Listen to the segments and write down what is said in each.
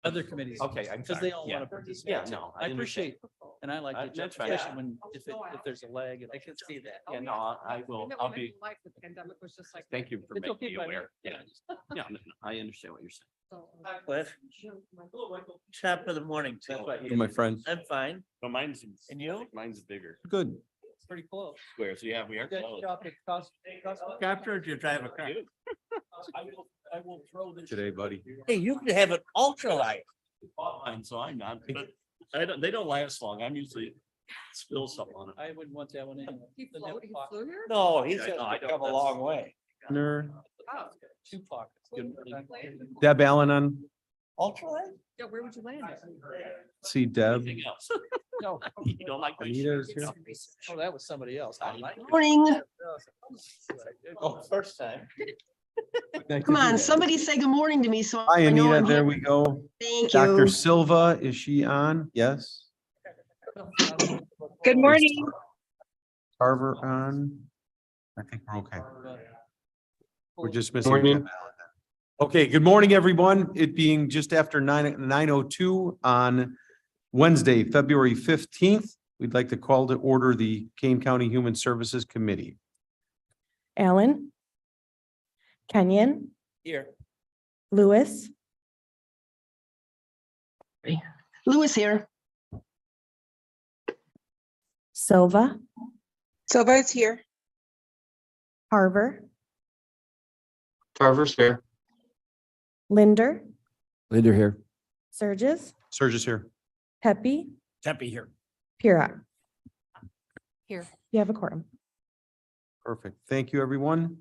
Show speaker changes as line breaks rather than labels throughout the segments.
other committees.
Okay, I'm
Because
sorry.
they all
Yeah.
want to participate.
Yeah,
too.
no,
I
understand.
appreciate, and I like it,
That's fine.
especially when, if there's a lag. I can see that.
Yeah, no, I will, I'll be,
Life, the pandemic was just like.
thank you for
It's
making
okay
me
by me.
aware. Yeah, yeah, no, no, I understand what you're saying.
Cliff, top of the morning to you.
My friends.
I'm fine.
No, mine's.
And you?
Mine's bigger.
Good.
It's pretty close.
Squares, yeah, we are.
You guys
close.
shop at
Copter, or do you drive a car?
I will throw this.
Today, buddy.
Hey, you could have an ultralight.
Fine, so I'm not, but I don't, they don't last long. I'm usually spill something on it.
I wouldn't want that one anyway.
He
The
flew,
nip
he
pocket.
flew here?
No, he's
Yeah, I know, I
gonna
don't-
come a
that's-
long way.
Nerd.
Oh,
Two pockets.
Deb Allen on.
Ultralight?
yeah, where would you land it?
See Deb.
Anything else?
No,
You don't like. my
Anita's
shoes?
here.
oh, that was somebody else. I like it.
Morning.
Oh, first time.
Come on, somebody say good morning to me, so
Hi,
I know
Anita.
I'm
There
here.
we go.
Thank
Dr.
you.
Silva, is she on? Yes.
Good morning.
Carver on? I think we're okay. We're just missing.
Morning.
Deb Allen then. Okay, good morning, everyone. It being just after 9:02 on Wednesday, February 15th. We'd like to call to order the Kane County Human Services Committee.
Allen. Kenyon,
Here.
Lewis,
Lewis here.
Silva, Silva is here. Carver,
Carver's here.
Linder,
Linder here.
Surges,
Surge is here.
Pepe,
Tempe here.
Pura.
Here.
You have a quorum.
Perfect. Thank you, everyone.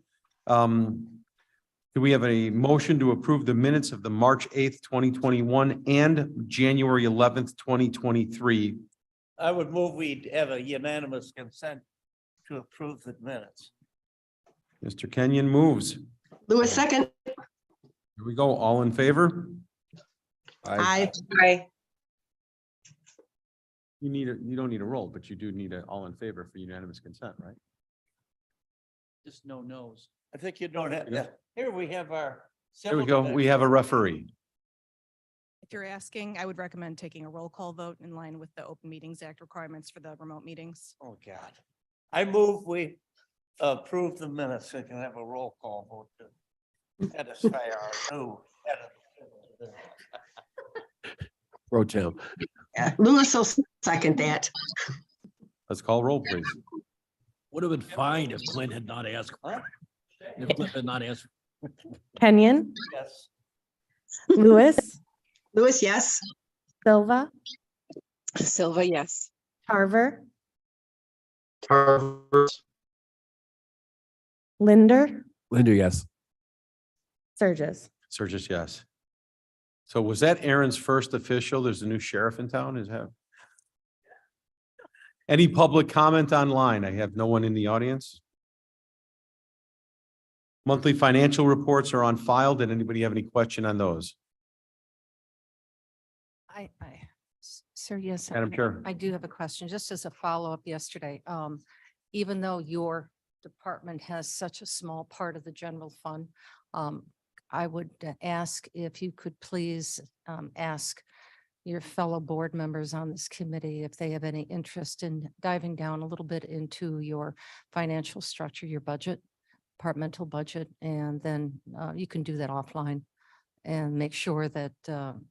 Do we have a motion to approve the minutes of the March 8th, 2021 and January 11th, 2023?
I would move we'd have a unanimous consent to approve the minutes.
Mr. Kenyon moves.
Lewis second.
Here we go. All in favor?
Aye.
Aye.
You don't need a roll, but you do need a all in favor for unanimous consent, right?
Just no nos.
I think you don't have,
Yeah.
here we have our.
There we go. We have a referee.
If you're asking, I would recommend taking a roll call vote in line with the Open Meetings Act requirements for the remote meetings.
Oh, God. I move we approve the minutes. We can have a roll call vote to satisfy our new.
Pro Tem.
Yeah, Lewis will second that.
Let's call roll, please.
Would have been fine if Clint had not asked. If Clint had not asked.
Kenyon,
Yes.
Lewis,
Lewis, yes.
Silva, Silva, yes. Carver,
Carver.
Linder,
Linder, yes.
Surges.
Surges, yes. So was that Aaron's first official? There's a new sheriff in town, is that? Any public comment online? I have no one in the audience. Monthly financial reports are on file. Did anybody have any question on those?
Sir, yes.
Madam Chair.
I do have a question, just as a follow-up yesterday. Even though your department has such a small part of the general fund, I would ask if you could please ask your fellow board members on this committee if they have any interest in diving down a little bit into your financial structure, your budget, departmental budget, and then you can do that offline and make sure that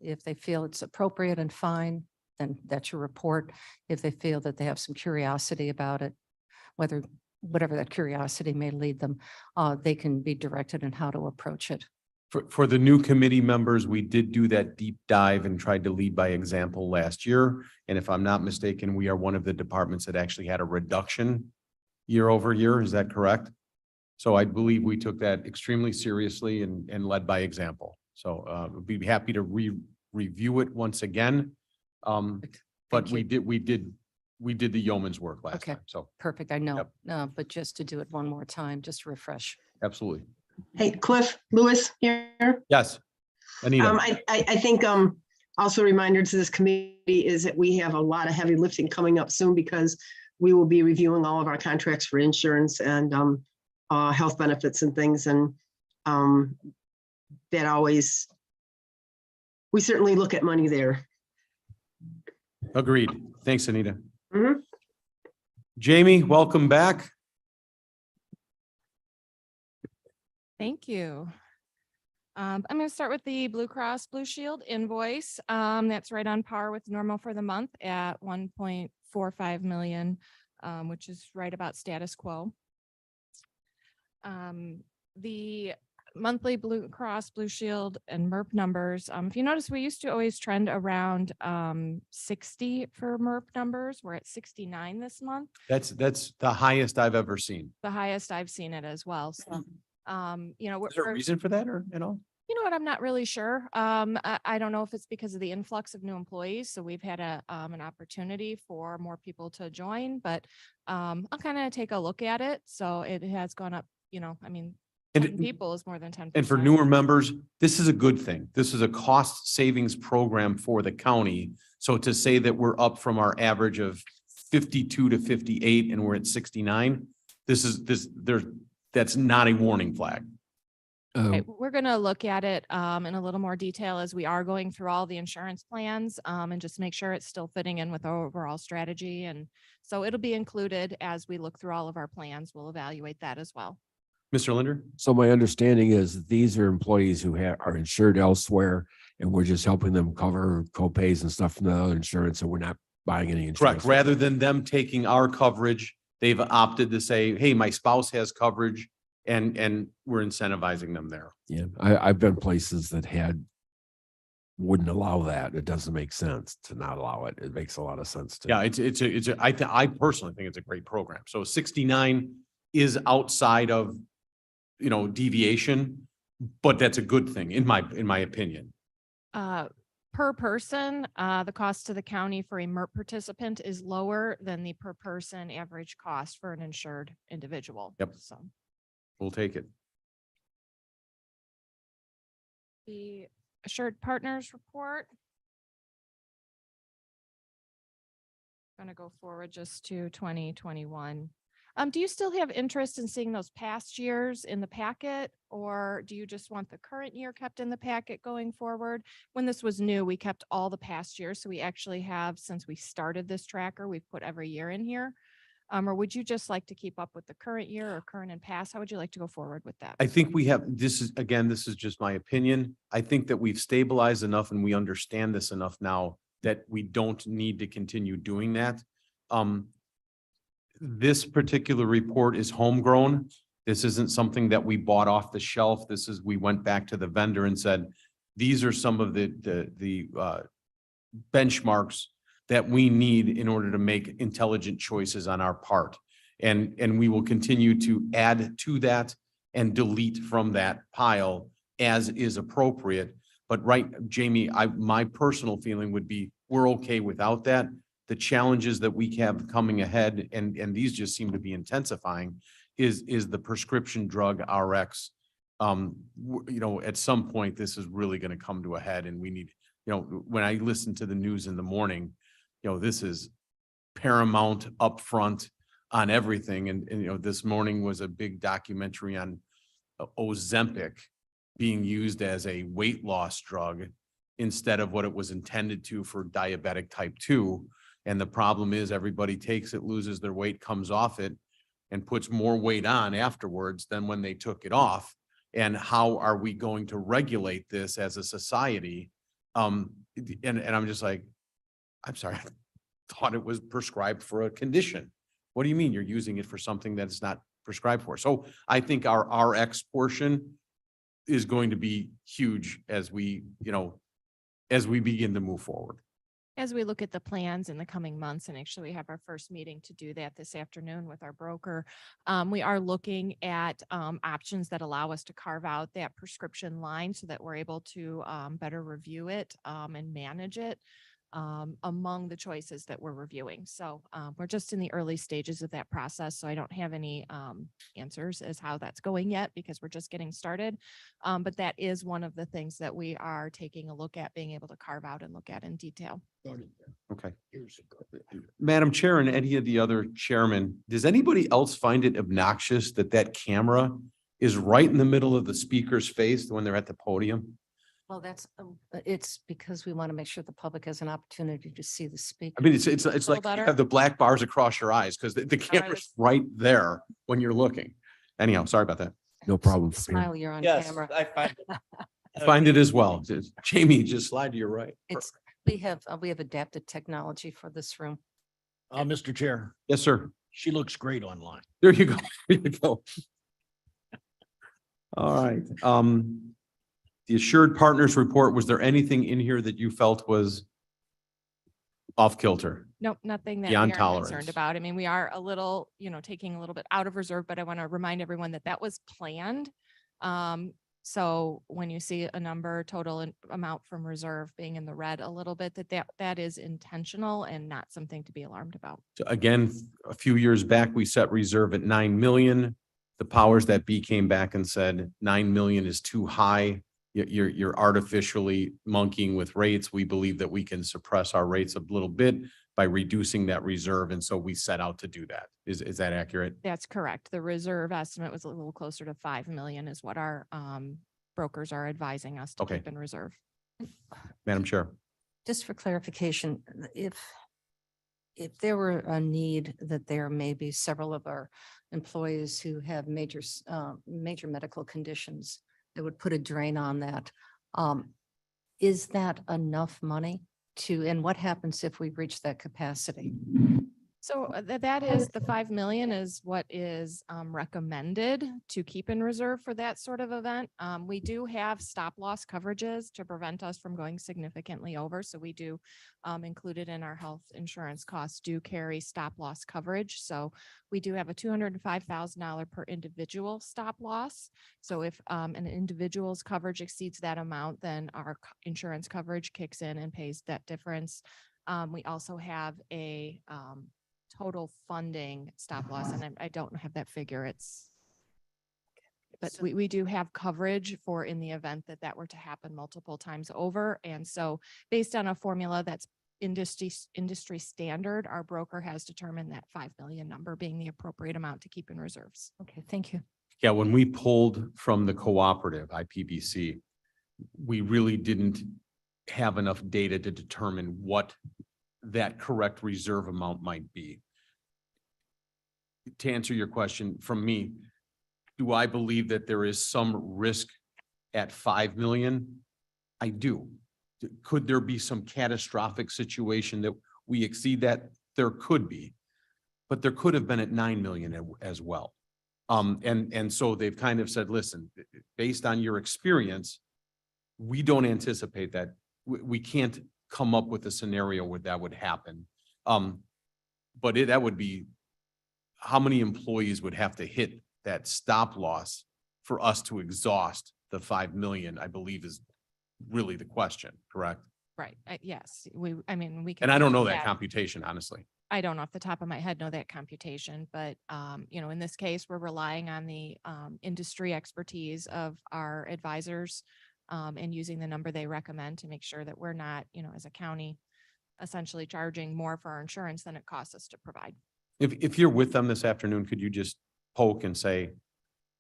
if they feel it's appropriate and fine, then that's your report. If they feel that they have some curiosity about it, whatever that curiosity may lead them, they can be directed in how to approach it.
For the new committee members, we did do that deep dive and tried to lead by example last year. And if I'm not mistaken, we are one of the departments that actually had a reduction year over year. Is that correct? So I believe we took that extremely seriously and led by example. So we'd be happy to review it once again. But we did the yeoman's work last
Okay.
time. So
Perfect, I know, but just to do it one more time, just to refresh.
absolutely.
Hey, Cliff, Lewis here.
Yes. Anita.
I think, also a reminder to this committee is that we have a lot of heavy lifting coming up soon because we will be reviewing all of our contracts for insurance and, health benefits and things. And, that always we certainly look at money there.
Agreed. Thanks, Anita.
Mhm.
Jamie, welcome back.
Thank you. I'm going to start with the Blue Cross Blue Shield invoice. That's right on par with normal for the month at 1.45 million, which is right about status quo. The monthly Blue Cross Blue Shield and MERP numbers. If you notice, we used to always trend around 60 for MERP numbers. We're at 69 this month,
That's the highest I've ever seen.
the highest I've seen it as well. So, you know,
Is there a
we're,
reason for that or at all?
you know what, I'm not really sure. I don't know if it's because of the influx of new employees. So we've had an opportunity for more people to join, but I'll kind of take a look at it. So it has gone up, you know, I mean,
And
10 people is more than 10%.
And for newer members, this is a good thing. This is a cost savings program for the county. So to say that we're up from our average of 52 to 58 and we're at 69, that's not a warning flag.
Right, we're going to look at it in a little more detail as we are going through all the insurance plans and just make sure it's still fitting in with our overall strategy. And so it'll be included as we look through all of our plans. We'll evaluate that as well.
Mr. Linder?
So my understanding is these are employees who are insured elsewhere and we're just helping them cover co-pays and stuff from the other insurance, and we're not buying any insurance.
Correct. Rather than them taking our coverage, they've opted to say, hey, my spouse has coverage and we're incentivizing them there.
Yeah, I've been places that wouldn't allow that. It doesn't make sense to not allow it. It makes a lot of sense to.
Yeah, I personally think it's a great program. So 69 is outside of, deviation, but that's a good thing in my opinion.
Per person, the cost to the county for a MERP participant is lower than the per person average cost for an insured individual.
Yep.
So
We'll take it.
the Assured Partners report. Going to go forward just to 2021. Do you still have interest in seeing those past years in the packet, or do you just want the current year kept in the packet going forward? When this was new, we kept all the past years. So we actually have, since we started this tracker, we've put every year in here. Or would you just like to keep up with the current year or current and past? How would you like to go forward with that?
I think this is just my opinion. I think that we've stabilized enough and we understand this enough now that we don't need to continue doing that. This particular report is homegrown. This isn't something that we bought off the shelf. We went back to the vendor and said, these are some of the benchmarks that we need in order to make intelligent choices on our part. And we will continue to add to that and delete from that pile as is appropriate. But Jamie, my personal feeling would be, we're okay without that. The challenges that we have coming ahead, and these just seem to be intensifying, is the prescription drug RX. At some point, this is really going to come to a head, and we need, when I listen to the news in the morning, this is paramount upfront on everything. And this morning was a big documentary on Ozempic being used as a weight loss drug instead of what it was intended to for diabetic type 2. And the problem is everybody takes it, loses their weight, comes off it, and puts more weight on afterwards than when they took it off. And how are we going to regulate this as a society? And I'm just like, I'm sorry, I thought it was prescribed for a condition. What do you mean you're using it for something that it's not prescribed for? So I think our RX portion is going to be huge as we begin to move forward.
As we look at the plans in the coming months, and actually we have our first meeting to do that this afternoon with our broker, we are looking at options that allow us to carve out that prescription line so that we're able to better review it and manage it among the choices that we're reviewing. So we're just in the early stages of that process. So I don't have any answers as how that's going yet because we're just getting started. But that is one of the things that we are taking a look at, being able to carve out and look at in detail.
Okay. Madam Chair and any of the other chairmen, does anybody else find it obnoxious that camera is right in the middle of the speaker's face when they're at the podium?
Well, it's because we want to make sure the public has an opportunity to see the speaker.
I mean, it's like you
better?
have the black bars across your eyes because the camera's right there when you're looking. Anyhow, sorry about that.
No problem. for me.
Smile, you're on
Yes,
camera.
I find.
Find it as well. Jamie, just slide to your right.
It's, we have adapted technology for this room.
Mr. Chair,
Yes, sir.
she looks great online.
There you go. There you go. All right. The Assured Partners Report, was there anything in here that you felt was off kilter?
Nope, nothing that we
Beyond
are
tolerance.
concerned about. I mean, we are a little, taking a little bit out of reserve, but I want to remind everyone that that was planned. So when you see a number total amount from reserve being in the red a little bit, that is intentional and not something to be alarmed about.
So again, a few years back, we set reserve at 9 million. The powers that be came back and said 9 million is too high. You're artificially monkeying with rates. We believe that we can suppress our rates a little bit by reducing that reserve. And so we set out to do that. Is that accurate?
That's correct. The reserve estimate was a little closer to 5 million is what our brokers are advising us to
Okay.
keep in reserve.
Madam Chair.
Just for clarification, if there were a need that there may be several of our employees who have major medical conditions that would put a drain on that, is that enough money and what happens if we reach that capacity?
So that is, the 5 million is what is recommended to keep in reserve for that sort of event. We do have stop loss coverages to prevent us from going significantly over. So we do included in our health insurance costs do carry stop loss coverage. So we do have a $205,000 per individual stop loss. So if an individual's coverage exceeds that amount, then our insurance coverage kicks in and pays that difference. We also have a total funding stop loss, and I don't have that figure. But we do have coverage for in the event that were to happen multiple times over. And so based on a formula that's industry standard, our broker has determined that 5 million number being the appropriate amount to keep in reserves.
Okay, thank you.
Yeah, when we pulled from the cooperative IPBC, we really didn't have enough data to determine what that correct reserve amount might be. To answer your question from me, do I believe that there is some risk at 5 million? I do. Could there be some catastrophic situation that we exceed that? There could be, but there could have been at 9 million as well. And so they've kind of said, listen, based on your experience, we don't anticipate that. We can't come up with a scenario where that would happen. But that would be, how many employees would have to hit that stop loss for us to exhaust the 5 million, I believe is really the question, correct?
Right. Yes, we can.
And I don't know that
Yeah.
computation, honestly.
I don't off the top of my head know that computation, but in this case, we're relying on the industry expertise of our advisors and using the number they recommend to make sure that we're not, as a county, essentially charging more for our insurance than it costs us to provide.
If you're with them this afternoon, could you just poke and say,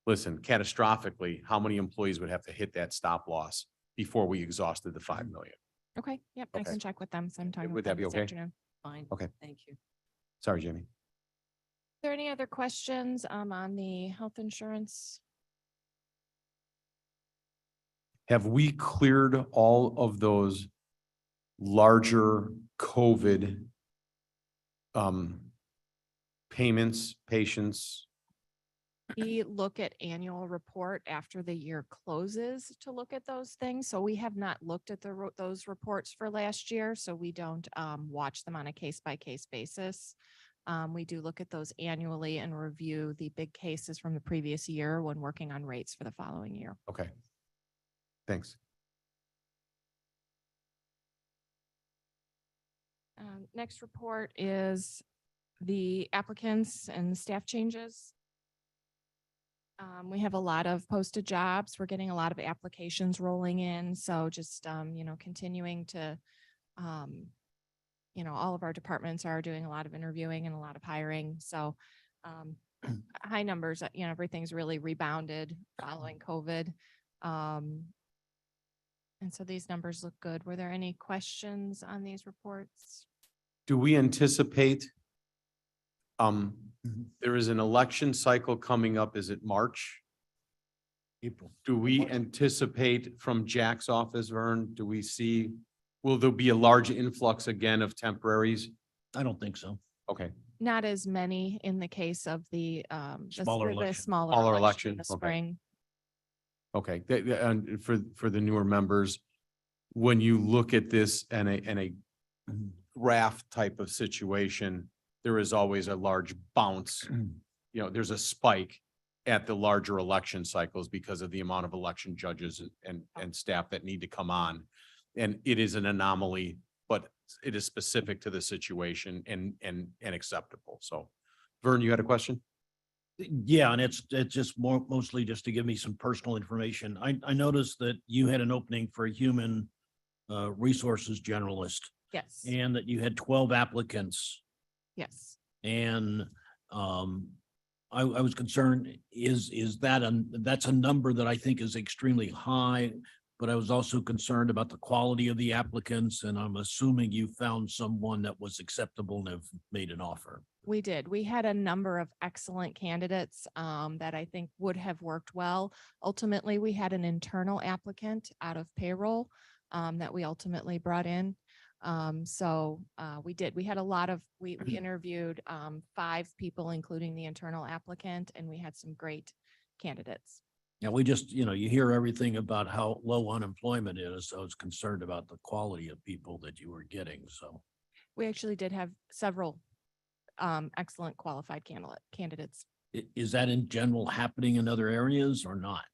listen, catastrophically, how many employees would have to hit that stop loss before we exhausted the 5 million?
Okay, yep, I
Okay.
can check with them sometime.
Would that be okay?
Afternoon.
Fine.
Okay.
Thank you.
Sorry, Jamie.
Are there any other questions on the health insurance?
Have we cleared all of those larger COVID payments, patients?
We look at annual report after the year closes to look at those things. So we have not looked at those reports for last year. So we don't watch them on a case by case basis. We do look at those annually and review the big cases from the previous year when working on rates for the following year.
Okay. Thanks.
Next report is the applicants and staff changes. We have a lot of posted jobs. We're getting a lot of applications rolling in. So just, continuing to, all of our departments are doing a lot of interviewing and a lot of hiring. So high numbers, everything's really rebounded following COVID. And so these numbers look good. Were there any questions on these reports?
Do we anticipate?
Mhm.
There is an election cycle coming up. Is it March?
April.
Do we anticipate from Jack's office, Vern, do we see, will there be a large influx again of temporaries?
I don't think so.
Okay,
Not as many in the case of the
Smaller
the
election.
smaller
Smaller
election in
election,
the
okay.
spring.
okay. And for the newer members, when you look at this and a graph type of situation, there is always a large bounce. You know, there's a spike at the larger election cycles because of the amount of election judges and staff that need to come on. And it is an anomaly, but it is specific to the situation and acceptable. So Vern, you had a question?
Yeah, and it's just mostly just to give me some personal information. I noticed that you had an opening for a human resources generalist
Yes,
and that you had 12 applicants.
yes.
And I was concerned, is that, that's a number that I think is extremely high, but I was also concerned about the quality of the applicants, and I'm assuming you found someone that was acceptable and have made an offer.
We did. We had a number of excellent candidates that I think would have worked well. Ultimately, we had an internal applicant out of payroll that we ultimately brought in. We had a lot of, we interviewed 5 people, including the internal applicant, and we had some great candidates.
Yeah, we just, you hear everything about how low unemployment is. So I was concerned about the quality of people that you were getting, so.
We actually did have several excellent qualified candidates.
Is that in general happening in other areas or not?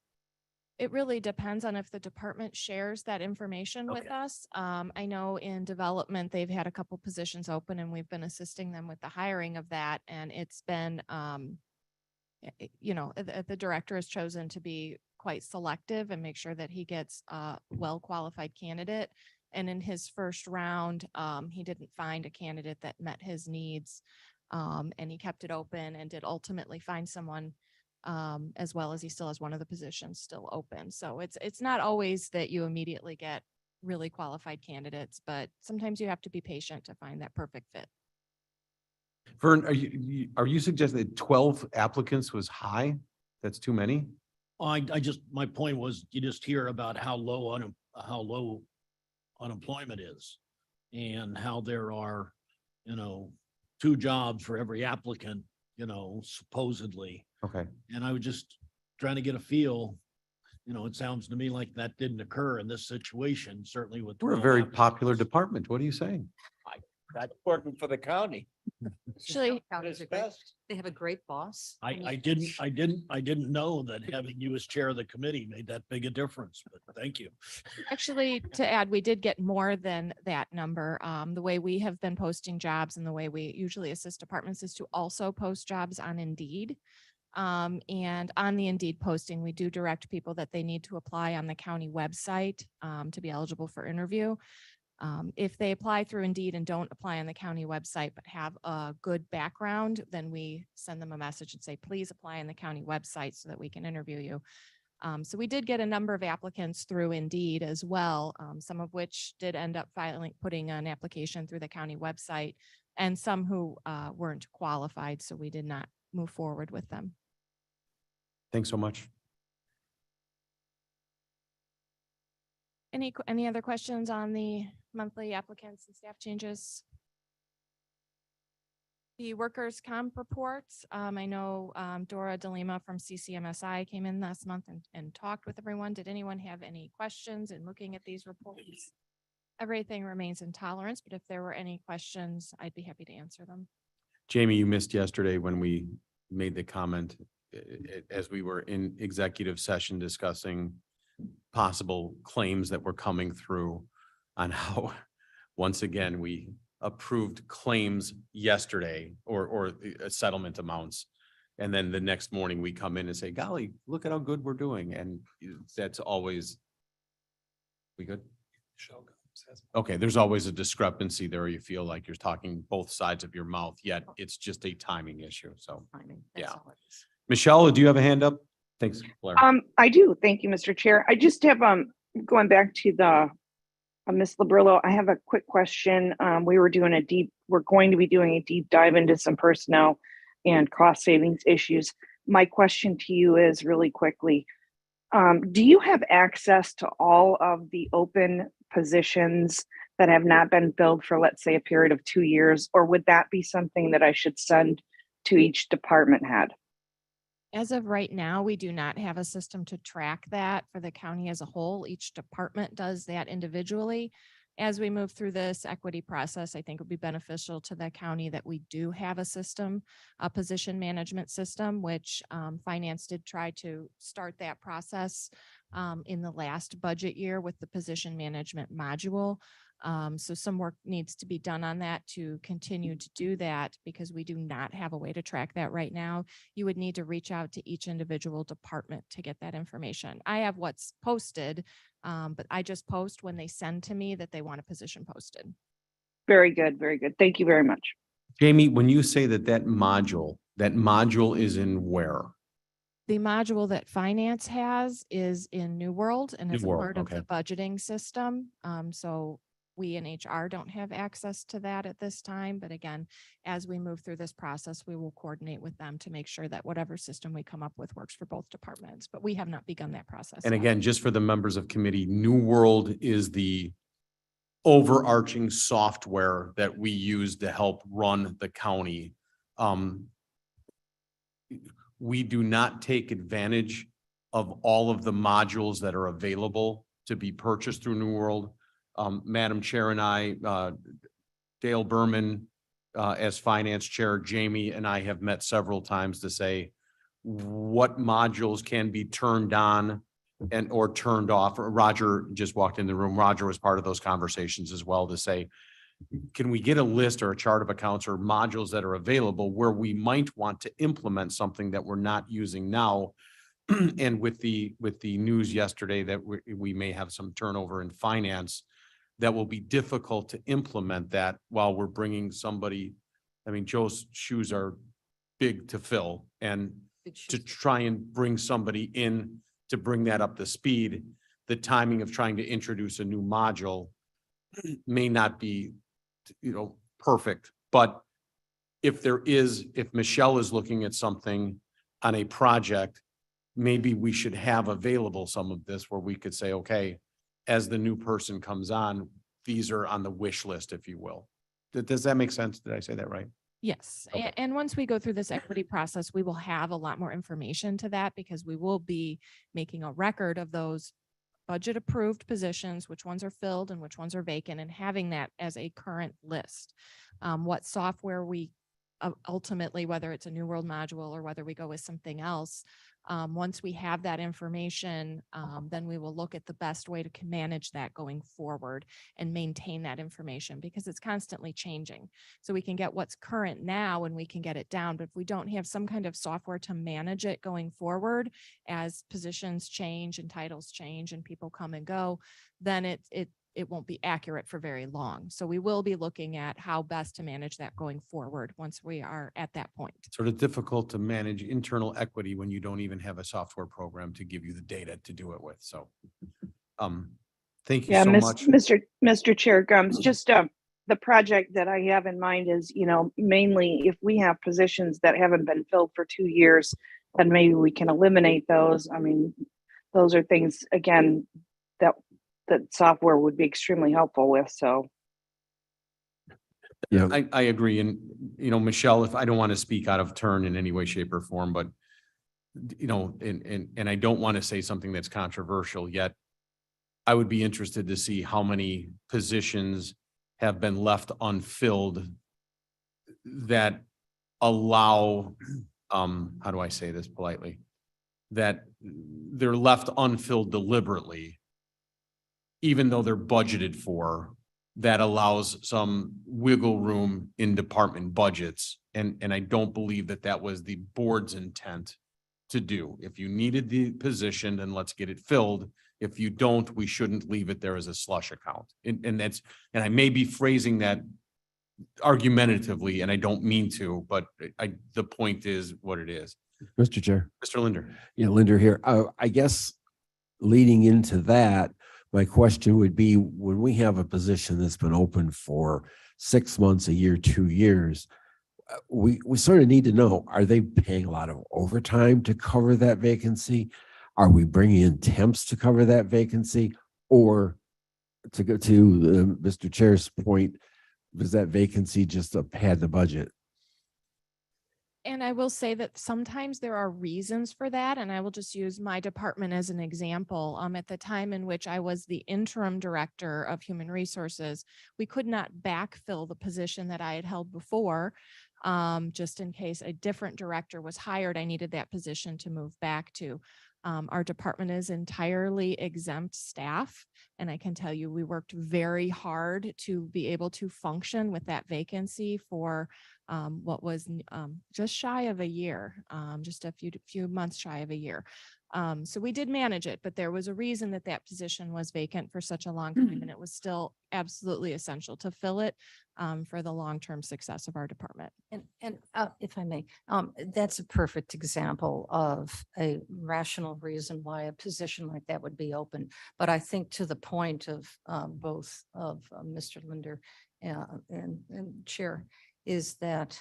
It really depends on if the department shares that information with
Okay.
us. I know in development, they've had a couple positions open and we've been assisting them with the hiring of that. And it's been, the director has chosen to be quite selective and make sure that he gets a well-qualified candidate. And in his first round, he didn't find a candidate that met his needs. And he kept it open and did ultimately find someone as well as he still has one of the positions still open. So it's not always that you immediately get really qualified candidates, but sometimes you have to be patient to find that perfect fit.
Vern, are you suggesting that 12 applicants was high? That's too many?
My point was, you just hear about how low unemployment is and how there are, 2 jobs for every applicant, supposedly.
Okay.
And I was just trying to get a feel, it sounds to me like that didn't occur in this situation, certainly with.
We're a
12
very
applicants.
popular department. What are you saying?
That's working for the county.
Actually,
Counties are great. They have a great boss.
I didn't know that having you as chair of the committee made that big a difference, but thank you.
actually, to add, we did get more than that number. The way we have been posting jobs and the way we usually assist departments is to also post jobs on Indeed. And on the Indeed posting, we do direct people that they need to apply on the county website to be eligible for interview. If they apply through Indeed and don't apply on the county website, but have a good background, then we send them a message and say, please apply on the county website so that we can interview you. So we did get a number of applicants through Indeed as well, some of which did end up putting an application through the county website, and some who weren't qualified, so we did not move forward with them.
Thanks so much.
Any other questions on the monthly applicants and staff changes? The workers' comp reports, I know Dora DeLima from CCMSI came in last month and talked with everyone. Did anyone have any questions in looking at these reports? Everything remains in tolerance, but if there were any questions, I'd be happy to answer them.
Jamie, you missed yesterday when we made the comment as we were in executive session discussing possible claims that were coming through on how, once again, we approved claims yesterday or settlement amounts. And then the next morning we come in and say, golly, look at how good we're doing. And that's always, we good? Okay, there's always a discrepancy there. You feel like you're talking both sides of your mouth, yet it's just a timing issue. So,
Timing,
Yeah.
that's all it is.
Michelle, do you have a hand up? Thanks, Blair.
I do. Thank you, Mr. Chair. I just have, going back to the Ms. Labrillo, I have a quick question. We're going to be doing a deep dive into some personnel and cost savings issues. My question to you is really quickly, do you have access to all of the open positions that have not been filled for, let's say, a period of 2 years? Or would that be something that I should send to each department head?
As of right now, we do not have a system to track that for the county as a whole. Each department does that individually. As we move through this equity process, I think it would be beneficial to the county that we do have a system, a position management system, which finance did try to start that process in the last budget year with the position management module. So some work needs to be done on that to continue to do that, because we do not have a way to track that right now. You would need to reach out to each individual department to get that information. I have what's posted, but I just post when they send to me that they want a position posted.
Very good, very good. Thank you very much.
Jamie, when you say that module is in where?
The module that finance has is in New World and is a
New World,
part of the
okay.
budgeting system. So we in HR don't have access to that at this time. But again, as we move through this process, we will coordinate with them to make sure that whatever system we come up with works for both departments. But we have not begun that process.
And
yet.
again, just for the members of committee, New World is the overarching software that we use to help run the county. We do not take advantage of all of the modules that are available to be purchased through New World. Madam Chair and I, Dale Berman, as finance chair, Jamie and I have met several times to say what modules can be turned on and or turned off. Roger just walked in the room. Roger was part of those conversations as well to say, can we get a list or a chart of accounts or modules that are available where we might want to implement something that we're not using now? And with the news yesterday that we may have some turnover in finance, that will be difficult to implement that while we're bringing somebody. I mean, Joe's shoes are big to fill, and to try and bring somebody in to bring that up to speed, the timing of trying to introduce a new module may not be, perfect. But if Michelle is looking at something on a project, maybe we should have available some of this where we could say, okay, as the new person comes on, these are on the wish list, if you will. Does that make sense? Did I say that right?
Yes.
Okay.
And once we go through this equity process, we will have a lot more information to that, because we will be making a record of those budget approved positions, which ones are filled and which ones are vacant, and having that as a current list. What software we ultimately, whether it's a New World module or whether we go with something else, once we have that information, then we will look at the best way to manage that going forward and maintain that information, because it's constantly changing. So we can get what's current now and we can get it down. But if we don't have some kind of software to manage it going forward, as positions change and titles change and people come and go, then it won't be accurate for very long. So we will be looking at how best to manage that going forward once we are at that point.
Sort of difficult to manage internal equity when you don't even have a software program to give you the data to do it with. So, thank you so much.
Mr. Chair Gums, just the project that I have in mind is, mainly if we have positions that haven't been filled for 2 years, then maybe we can eliminate those. I mean, those are things, again, that software would be extremely helpful with. So.
Yeah,
I agree. And, Michelle, if I don't want to speak out of turn in any way, shape or form, but, and I don't want to say something that's controversial yet. I would be interested to see how many positions have been left unfilled that allow, how do I say this politely? That they're left unfilled deliberately, even though they're budgeted for, that allows some wiggle room in department budgets. And I don't believe that was the board's intent to do. If you needed the position, then let's get it filled. If you don't, we shouldn't leave it there as a slush account. And I may be phrasing that argumentatively, and I don't mean to, but the point is what it is.
Mr. Chair.
Mr. Linder.
Yeah, Linder here. I guess leading into that, My question would be, when we have a position that's been open for 6 months, a year, 2 years, we sort of need to know, are they paying a lot of overtime to cover that vacancy? Are we bringing in temps to cover that vacancy? Or to go to Mr. Chair's point, was that vacancy just a pad the budget?
And I will say that sometimes there are reasons for that, and I will just use my department as an example. At the time in which I was the interim director of human resources, we could not backfill the position that I had held before. Just in case a different director was hired, I needed that position to move back to. Our department is entirely exempt staff, and I can tell you, we worked very hard to be able to function with that vacancy for what was just shy of a year, just a few months shy of a year. So we did manage it, but there was a reason that that position was vacant for such a long time, and it was still absolutely essential to fill it for the long-term success of our department.
And if I may, that's a perfect example of a rational reason why a position like that would be open. But I think to the point of both of Mr. Linder and Chair, is that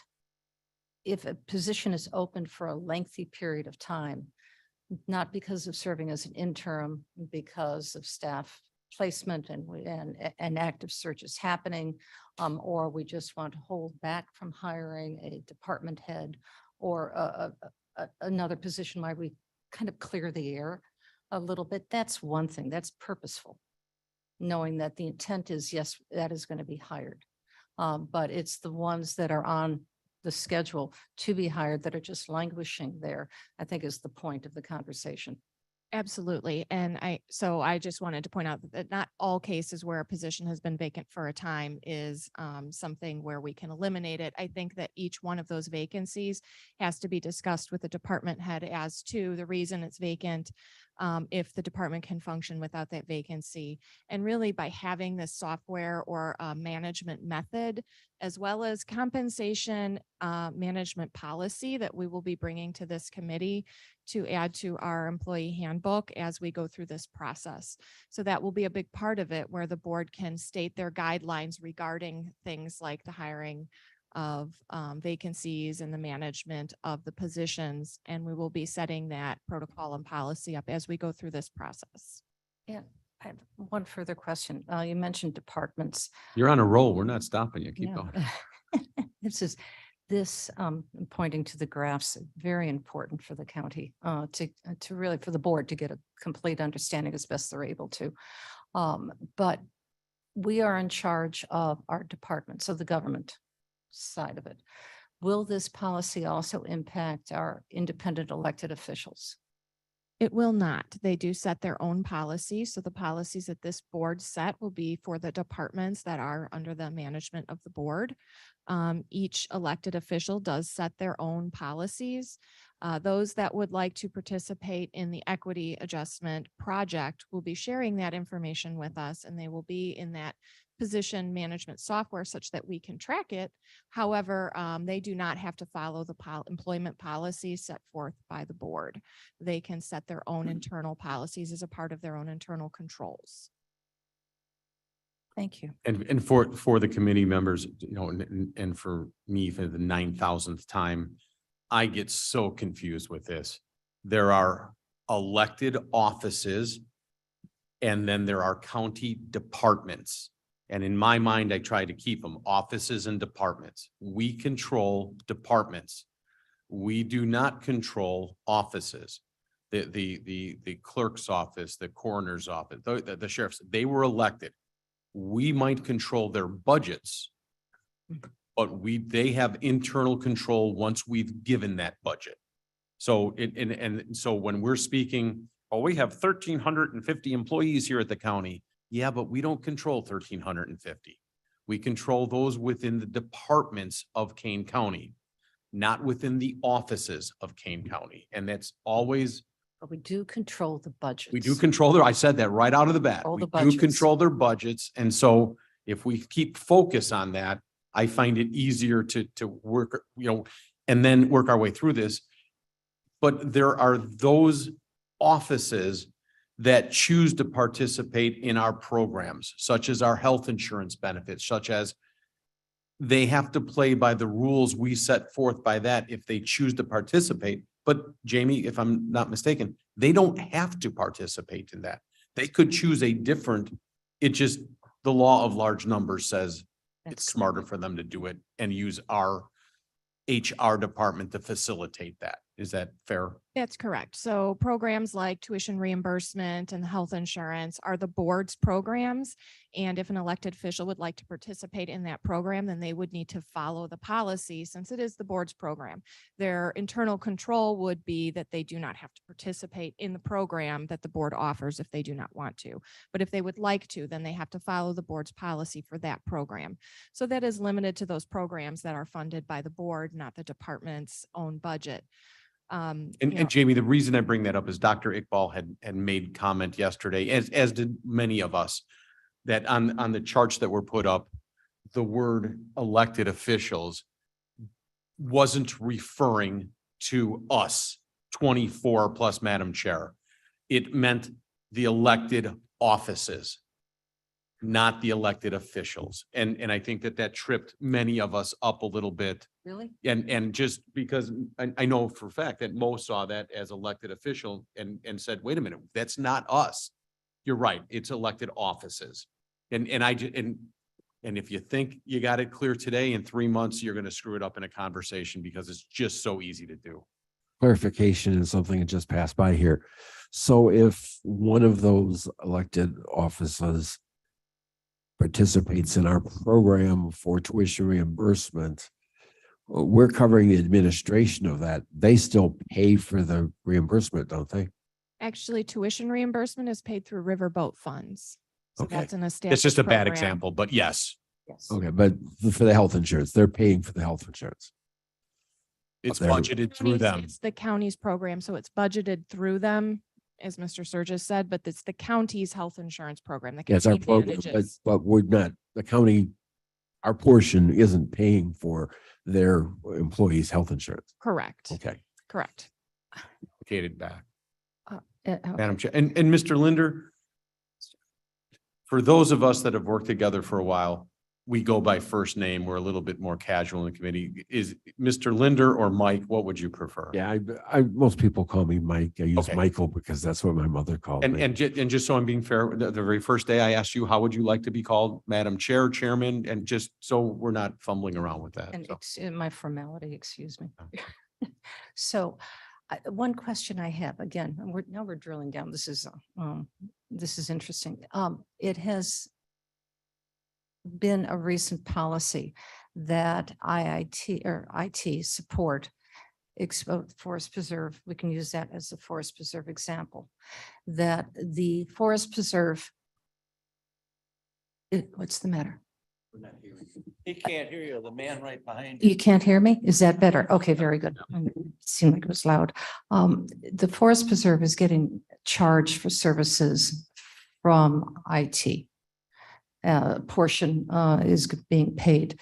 if a position is open for a lengthy period of time, not because of serving as an interim, because of staff placement and active search is happening, or we just want to hold back from hiring a department head or another position where we kind of clear the air a little bit, that's one thing, that's purposeful. Knowing that the intent is, yes, that is going to be hired. But it's the ones that are on the schedule to be hired that are just languishing there, I think is the point of the conversation.
Absolutely. And so I just wanted to point out that not all cases where a position has been vacant for a time is something where we can eliminate it. I think that each one of those vacancies has to be discussed with the department head as to the reason it's vacant, if the department can function without that vacancy. And really by having this software or management method, as well as compensation management policy that we will be bringing to this committee to add to our employee handbook as we go through this process. So that will be a big part of it, where the board can state their guidelines regarding things like the hiring of vacancies and the management of the positions. And we will be setting that protocol and policy up as we go through this process.
Yeah, I have one further question. You mentioned departments.
You're on a roll. We're not stopping you. Keep
Yeah.
going.
This pointing to the graphs, very important for the county to really, for the board to get a complete understanding as best they're able to. But we are in charge of our department, so the government side of it. Will this policy also impact our independent elected officials?
It will not. They do set their own policies. So the policies that this board set will be for the departments that are under the management of the board. Each elected official does set their own policies. Those that would like to participate in the equity adjustment project will be sharing that information with us, and they will be in that position management software such that we can track it. However, they do not have to follow the employment policies set forth by the board. They can set their own internal policies as a part of their own internal controls.
Thank you.
And for the committee members, you know, and for me for the 9,000th time, I get so confused with this. There are elected offices and then there are county departments. And in my mind, I try to keep them offices and departments. We control departments. We do not control offices. The clerk's office, the coroner's office, the sheriff's, they were elected. We might control their budgets, but they have internal control once we've given that budget. So so when we're speaking, oh, we have 1,350 employees here at the county. Yeah, but we don't control 1,350. We control those within the departments of Kane County, not within the offices of Kane County. And that's always.
But we do control the budgets.
We do control I said that right out of the bat.
All
We
the
do
budgets.
control their budgets. And so if we keep focus on that, I find it easier to work, you know, and then work our way through this. But there are those offices that choose to participate in our programs, such as our health insurance benefits, such as they have to play by the rules we set forth by that if they choose to participate. But Jamie, if I'm not mistaken, they don't have to participate in that. They could choose a different, it just, the law of large numbers says it's smarter for them to do it and use our HR department to facilitate that. Is that fair?
That's correct. So programs like tuition reimbursement and health insurance are the board's programs. And if an elected official would like to participate in that program, then they would need to follow the policy since it is the board's program. Their internal control would be that they do not have to participate in the program that the board offers if they do not want to. But if they would like to, then they have to follow the board's policy for that program. So that is limited to those programs that are funded by the board, not the department's own budget.
And Jamie, the reason I bring that up is Dr. Iqbal had made comment yesterday, as did many of us, that on the charts that were put up, the word elected officials wasn't referring to us, 24 plus Madam Chair. It meant the elected offices, not the elected officials. And I think that tripped many of us up a little bit.
Really?
And just because I know for a fact that Mo saw that as elected official and said, wait a minute, that's not us. You're right. It's elected offices. And if you think you got it clear today, in 3 months, you're going to screw it up in a conversation because it's just so easy to do.
Clarification is something that just passed by here. So if one of those elected offices participates in our program for tuition reimbursement, we're covering the administration of that. They still pay for the reimbursement, don't they?
Actually, tuition reimbursement is paid through riverboat funds. So
Okay.
that's an established
It's just a bad
program.
example, but yes,
Yes.
Okay, but for the health insurance, they're paying for the health insurance.
it's
There-
budgeted through
Counties-
them.
It's the county's program, so it's budgeted through them, as Mr. Surges said, but it's the county's health insurance program. The
Yes, our
county
program,
manages.
but we're not, the county, our portion isn't paying for their employees' health insurance.
Correct,
Okay.
correct.
Allocated back.
Okay.
Madam Chair, and Mr. Linder, for those of us that have worked together for a while, we go by first name. We're a little bit more casual in the committee. Is Mr. Linder or Mike, what would you prefer?
Yeah, most people call me Mike. I use
Okay.
Michael because that's what my mother called
And,
me.
and just so I'm being fair, the very first day I asked you, how would you like to be called? Madam Chair, Chairman, and just so we're not fumbling around with that.
And
So,
my formality, excuse me. So one question I have, again, and now we're drilling down. This is interesting. It has been a recent policy that IIT or IT support forest preserve. We can use that as a forest preserve example, that the forest preserve. What's the matter?
He can't hear you, the man right behind you.
You can't hear me? Is that better? Okay, very good. It seemed like it was loud. The Forest Preserve is getting charged for services from IT. Portion is being paid.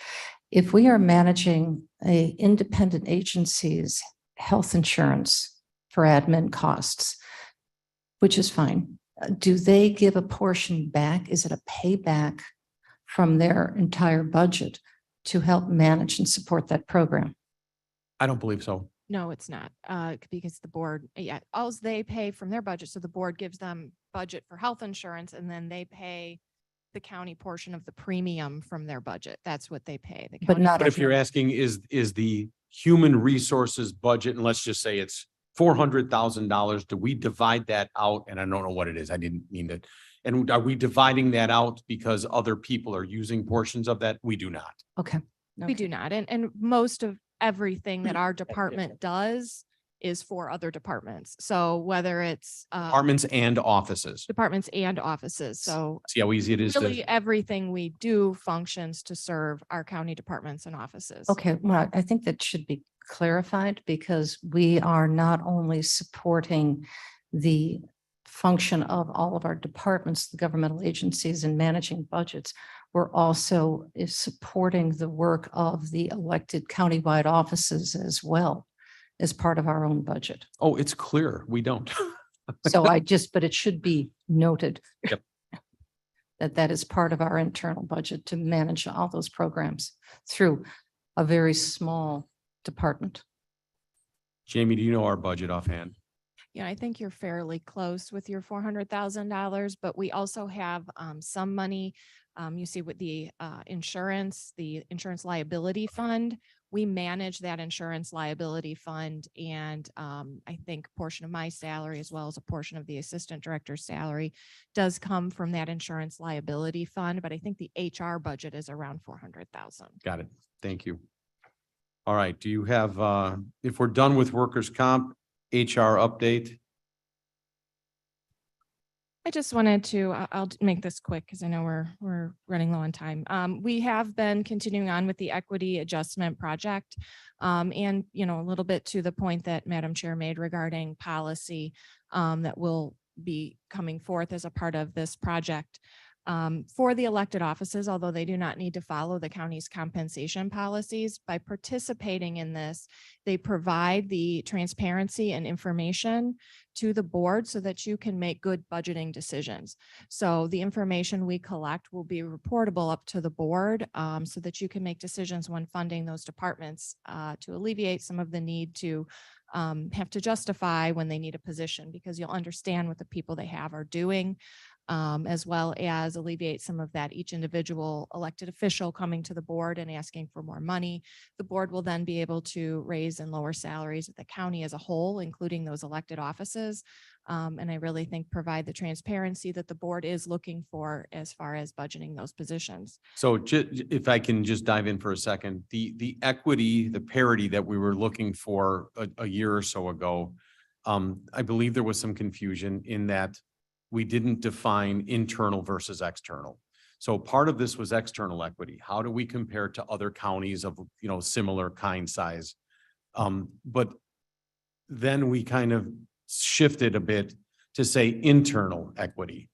If we are managing a independent agency's health insurance for admin costs, which is fine, do they give a portion back? Is it a payback from their entire budget to help manage and support that program?
I don't believe so.
No, it's not, because the board, all they pay from their budget, so the board gives them budget for health insurance, and then they pay the county portion of the premium from their budget. That's what they pay. The
But
county-
not
But if you're asking, is the human resources budget, and let's just say it's $400,000, do we divide that out? And I don't know what it is. I didn't mean to. And are we dividing that out because other people are using portions of that? We do not.
Okay.
We do not. And most of everything that our department does is for other departments. So whether it's
Departments and offices.
departments and offices. So
See how easy it is
really
to.
everything we do functions to serve our county departments and offices.
Okay, well, I think that should be clarified because we are not only supporting the function of all of our departments, the governmental agencies in managing budgets, we're also supporting the work of the elected countywide offices as well as part of our own budget.
Oh, it's clear. We don't.
So but it should be noted.
Yep.
That is part of our internal budget to manage all those programs through a very small department.
Jamie, do you know our budget offhand?
Yeah, I think you're fairly close with your $400,000, but we also have some money. You see with the insurance liability fund, we manage that insurance liability fund. And I think a portion of my salary, as well as a portion of the assistant director's salary, does come from that insurance liability fund. But I think the HR budget is around 400,000.
Got it. Thank you. All right. Do you have, if we're done with workers' comp, HR update?
I just wanted to, I'll make this quick because I know we're running low on time. We have been continuing on with the equity adjustment project. And, you know, a little bit to the point that Madam Chair made regarding policy that will be coming forth as a part of this project. For the elected offices, although they do not need to follow the county's compensation policies, by participating in this, they provide the transparency and information to the board so that you can make good budgeting decisions. So the information we collect will be reportable up to the board so that you can make decisions when funding those departments to alleviate some of the need to have to justify when they need a position, because you'll understand what the people they have are doing. As well as alleviate some of that each individual elected official coming to the board and asking for more money. The board will then be able to raise and lower salaries at the county as a whole, including those elected offices. And I really think provide the transparency that the board is looking for as far as budgeting those positions.
So if I can just dive in for a second, the equity, the parity that we were looking for a year or so ago, I believe there was some confusion in that we didn't define internal versus external. So part of this was external equity. How do we compare to other counties of, you know, similar kind size? But then we kind of shifted a bit to say internal equity.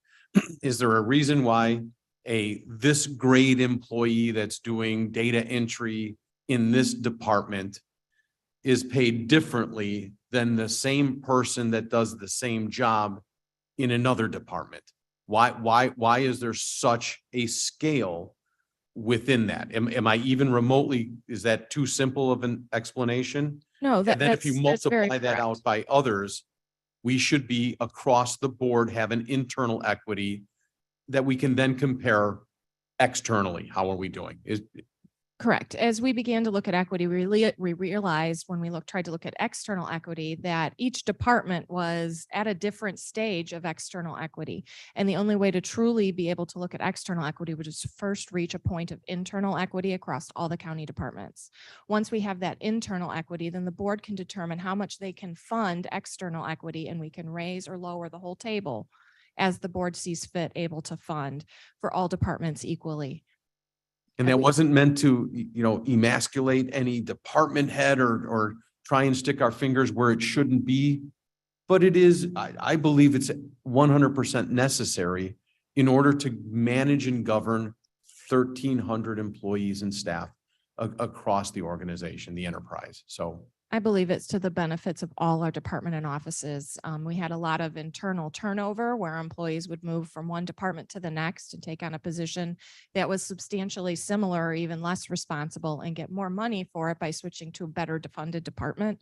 Is there a reason why this grade employee that's doing data entry in this department is paid differently than the same person that does the same job in another department? Why is there such a scale within that? Am I even remotely, is that too simple of an explanation?
No,
And then if you
that's very
multiply that
correct.
out by others, we should be across the board, have an internal equity that we can then compare externally. How are we doing?
Correct. As we began to look at equity, we realized when we tried to look at external equity that each department was at a different stage of external equity. And the only way to truly be able to look at external equity would just first reach a point of internal equity across all the county departments. Once we have that internal equity, then the board can determine how much they can fund external equity, and we can raise or lower the whole table as the board sees fit, able to fund for all departments equally.
And that wasn't meant to, you know, emasculate any department head or try and stick our fingers where it shouldn't be. But it is, I believe it's 100% necessary in order to manage and govern 1,300 employees and staff across the organization, the enterprise. So
I believe it's to the benefits of all our department and offices. We had a lot of internal turnover where employees would move from one department to the next and take on a position that was substantially similar or even less responsible and get more money for it by switching to a better funded department.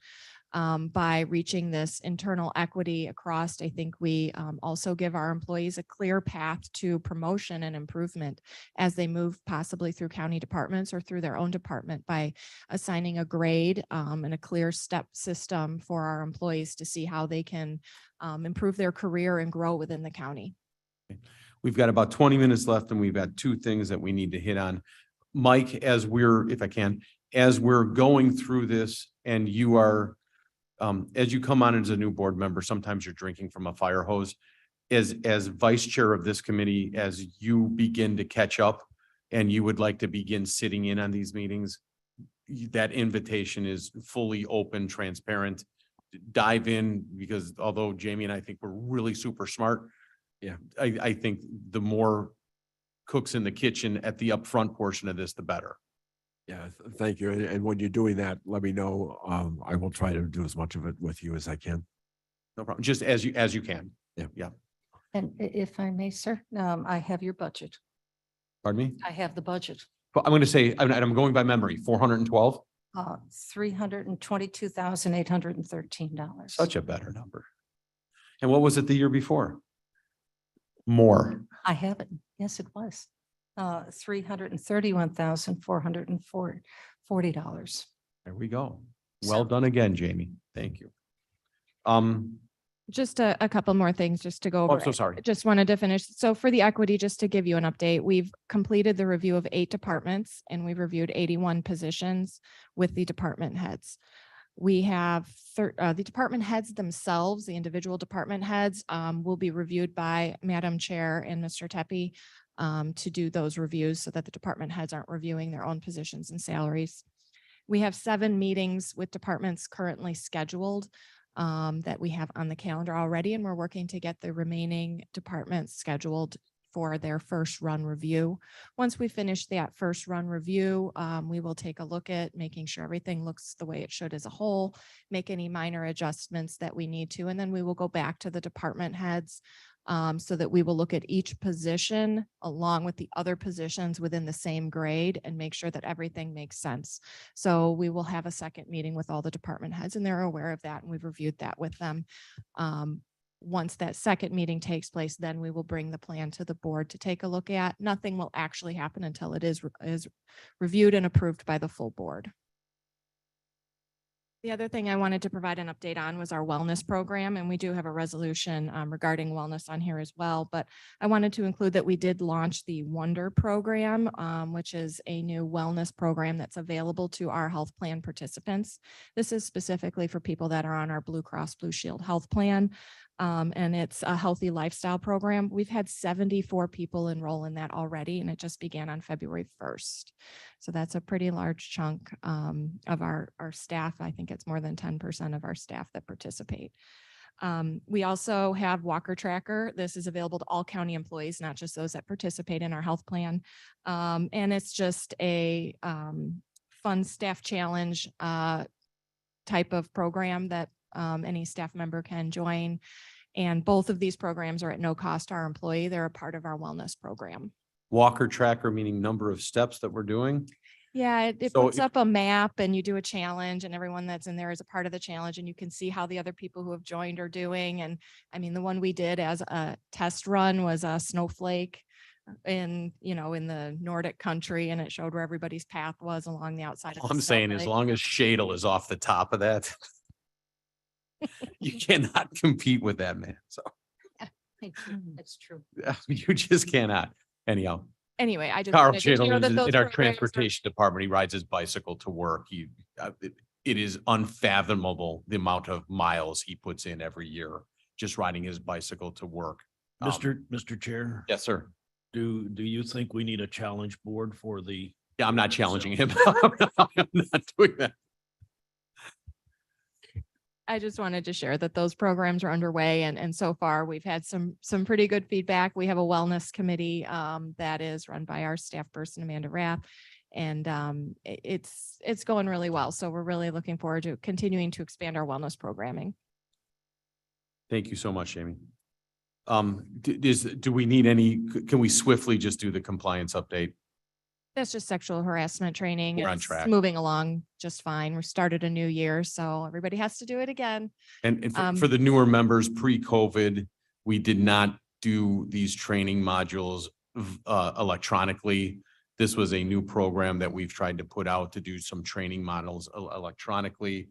By reaching this internal equity across, I think we also give our employees a clear path to promotion and improvement as they move possibly through county departments or through their own department by assigning a grade and a clear step system for our employees to see how they can improve their career and grow within the county.
we've got about 20 minutes left and we've got two things that we need to hit on. Mike, as we're, if I can, as we're going through this and you are as you come on as a new board member, sometimes you're drinking from a fire hose. As vice chair of this committee, as you begin to catch up and you would like to begin sitting in on these meetings, that invitation is fully open, transparent. Dive in, because although Jamie and I think we're really super smart,
Yeah.
I think the more cooks in the kitchen at the upfront portion of this, the better.
Yeah, thank you. And when you're doing that, let me know. I will try to do as much of it with you as I can.
No problem. Just as you can.
And if I may, sir, I have your budget.
Pardon me?
I have the budget.
But I'm going to say, I'm going by memory, 412,
$322,813.
such a better number. And what was it the year before? More.
I have it. Yes, it was. $331,440.
There we go. Well done again, Jamie. Thank you.
Just a couple more things just to go
Oh,
over.
I'm so sorry.
Just wanted to finish. So for the equity, just to give you an update, we've completed the review of 8 departments and we've reviewed 81 positions with the department heads. We have the department heads themselves, the individual department heads will be reviewed by Madam Chair and Mr. Tepe to do those reviews so that the department heads aren't reviewing their own positions and salaries. We have 7 meetings with departments currently scheduled that we have on the calendar already, and we're working to get the remaining departments scheduled for their first run review. Once we finish that first run review, we will take a look at making sure everything looks the way it should as a whole, make any minor adjustments that we need to, and then we will go back to the department heads so that we will look at each position along with the other positions within the same grade and make sure that everything makes sense. So we will have a second meeting with all the department heads and they're aware of that and we've reviewed that with them. Once that second meeting takes place, then we will bring the plan to the board to take a look at. Nothing will actually happen until it is reviewed and approved by the full board. The other thing I wanted to provide an update on was our wellness program, and we do have a resolution regarding wellness on here as well. But I wanted to include that we did launch the Wonder program, which is a new wellness program that's available to our health plan participants. This is specifically for people that are on our Blue Cross Blue Shield health plan. And it's a healthy lifestyle program. We've had 74 people enroll in that already, and it just began on February 1st. So that's a pretty large chunk of our staff. I think it's more than 10% of our staff that participate. We also have Walker Tracker. This is available to all county employees, not just those that participate in our health plan. And it's just a fun staff challenge type of program that any staff member can join. And both of these programs are at no cost to our employee. They're a part of our wellness program.
Walker tracker, meaning number of steps that we're doing.
Yeah, it
So
puts up a map and you do a challenge and everyone that's in there is a part of the challenge and you can see how the other people who have joined are doing. And I mean, the one we did as a test run was a snowflake in the Nordic country, and it showed where everybody's path was along the outside of
All
the
I'm saying, as
snowflake.
long as Shadle is off the top of that, you cannot compete with that, man. So
That's true.
you just cannot. Anyhow,
Anyway, I just
Carl
wanted to share
Shadle
that
is
those
in our
programs are-
transportation department. He rides his bicycle to work. It is unfathomable the amount of miles he puts in every year just riding his bicycle to work.
Mr. Chair,
Yes, sir.
do you think we need a challenge board for the?
Yeah, I'm not challenging him. I'm not doing that.
I just wanted to share that those programs are underway and so far we've had some pretty good feedback. We have a wellness committee that is run by our staff person, Amanda Rapp. And it's going really well. So we're really looking forward to continuing to expand our wellness programming.
Thank you so much, Jamie. Do we need can we swiftly just do the compliance update?
That's just sexual harassment training.
We're on
It's
track.
moving along just fine. We started a new year, so everybody has to do it again.
And for the newer members, pre-COVID, we did not do these training modules electronically. This was a new program that we've tried to put out to do some training models electronically.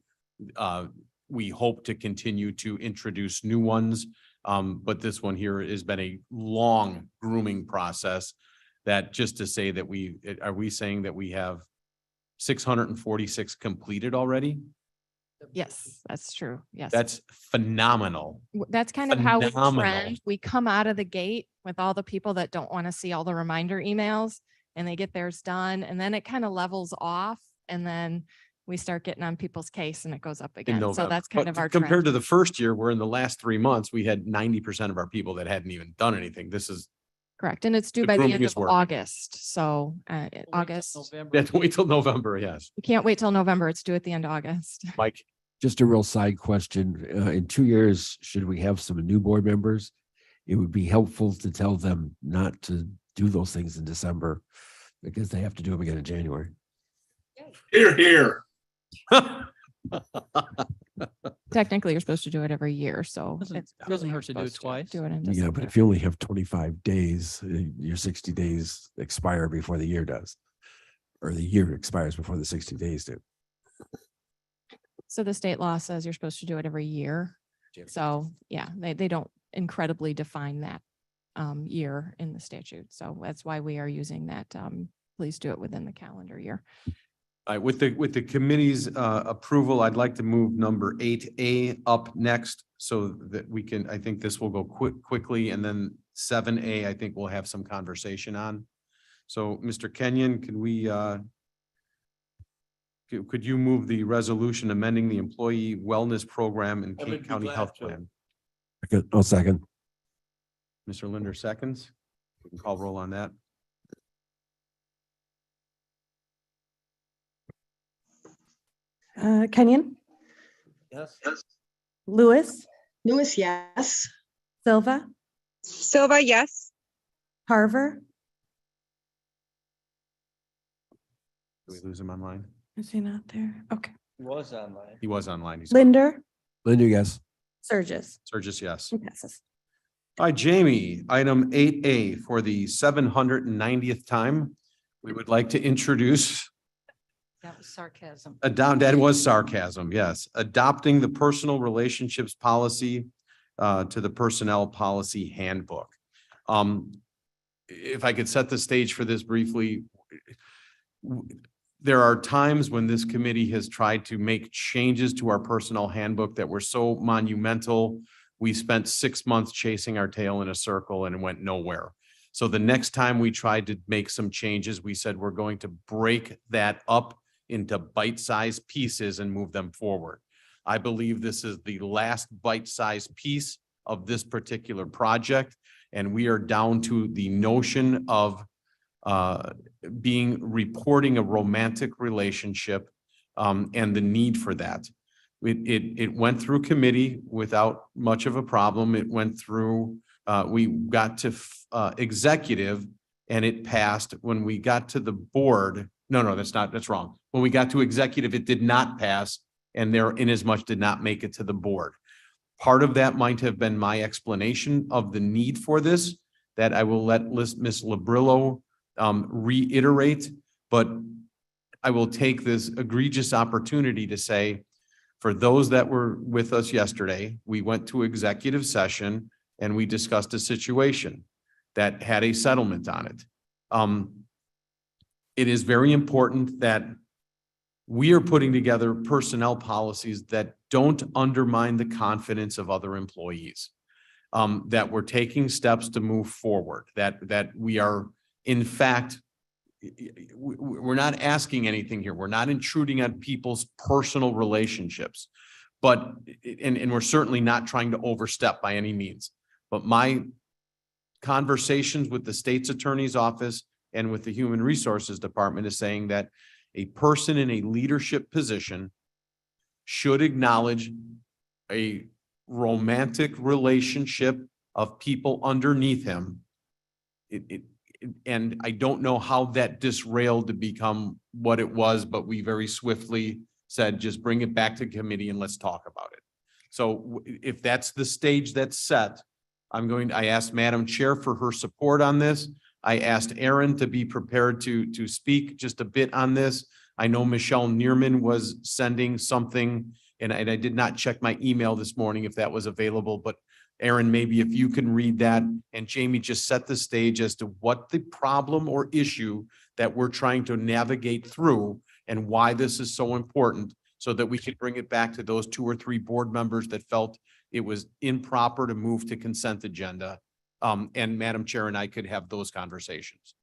We hope to continue to introduce new ones, but this one here has been a long grooming process. That just to say that are we saying that we have 646 completed already?
Yes, that's true. Yes.
That's phenomenal.
That's kind of how we
phenomenal.
trend. We come out of the gate with all the people that don't want to see all the reminder emails and they get theirs done. And then it kind of levels off and then we start getting on people's case and it goes up
In
again. So
November.
that's kind
But
of our
compared
trend.
to the first year, where in the last 3 months, we had 90% of our people that hadn't even done anything. This is,
Correct. And it's due
the
by the
grooming
end
is
of
working.
August. So
We'll wait till
August,
November.
we have to wait till November, yes.
you can't wait till November. It's due at the end of August.
Mike,
Just a real side question. In 2 years, should we have some new board members? It would be helpful to tell them not to do those things in December because they have to do them again in January.
Here, here.
Technically, you're supposed to do it every year, so.
Doesn't-
it's
doesn't
really
hurt to do it
supposed
twice.
Do it in
Yeah,
December.
but if you only have 25 days, your 60 days expire before the year does. Or the year expires before the 60 days do.
So the state law says you're supposed to do it every year. So, yeah, they don't incredibly define that year in the statute. So that's why we are using that. Please do it within the calendar year.
All right, with the committee's approval, I'd like to move number 8A up next so that we can, I think this will go quickly, and then 7A, I think we'll have some conversation on. So, Mr. Kenyon, can we could you move the resolution amending the employee wellness program and
I would
Kane
be
County
glad
Health
to.
Plan?
I'll second.
Mr. Linder seconds. We can call roll on that.
Kenyon,
Yes.
Lewis,
Lewis, yes.
Silva,
Silva, yes.
Carver.
Did we lose him online?
Is he not there? Okay.
Was online.
He was online. He's
Linder,
Linda, yes.
Surges.
Surges, yes.
It passes.
All right, Jamie, item 8A for the 790th time. We would like to introduce
That was sarcasm.
that was sarcasm, yes. Adopting the personal relationships policy to the personnel policy handbook. If I could set the stage for this briefly. There are times when this committee has tried to make changes to our personnel handbook that were so monumental. We spent 6 months chasing our tail in a circle and it went nowhere. So the next time we tried to make some changes, we said we're going to break that up into bite-sized pieces and move them forward. I believe this is the last bite-sized piece of this particular project, and we are down to the notion of reporting a romantic relationship and the need for that. It went through committee without much of a problem. It went through, we got to executive and it passed. When we got to the board, no, that's wrong. When we got to executive, it did not pass, and there inasmuch did not make it to the board. Part of that might have been my explanation of the need for this, that I will let Ms. Labrillo reiterate, but I will take this egregious opportunity to say, for those that were with us yesterday, we went to executive session and we discussed a situation that had a settlement on it. It is very important that we are putting together personnel policies that don't undermine the confidence of other employees. That we're taking steps to move forward, that we are, in fact, we're not asking anything here. We're not intruding on people's personal relationships, but, and we're certainly not trying to overstep by any means. But my conversations with the state's attorney's office and with the Human Resources Department is saying that a person in a leadership position should acknowledge a romantic relationship of people underneath him. And I don't know how that disrailed to become what it was, but we very swiftly said, just bring it back to committee and let's talk about it. So if that's the stage that's set, I asked Madam Chair for her support on this. I asked Aaron to be prepared to speak just a bit on this. I know Michelle Neerman was sending something, and I did not check my email this morning if that was available, but Aaron, maybe if you can read that, and Jamie, just set the stage as to what the problem or issue that we're trying to navigate through and why this is so important, so that we could bring it back to those 2 or 3 board members that felt it was improper to move to consent agenda. And Madam Chair and I could have those conversations.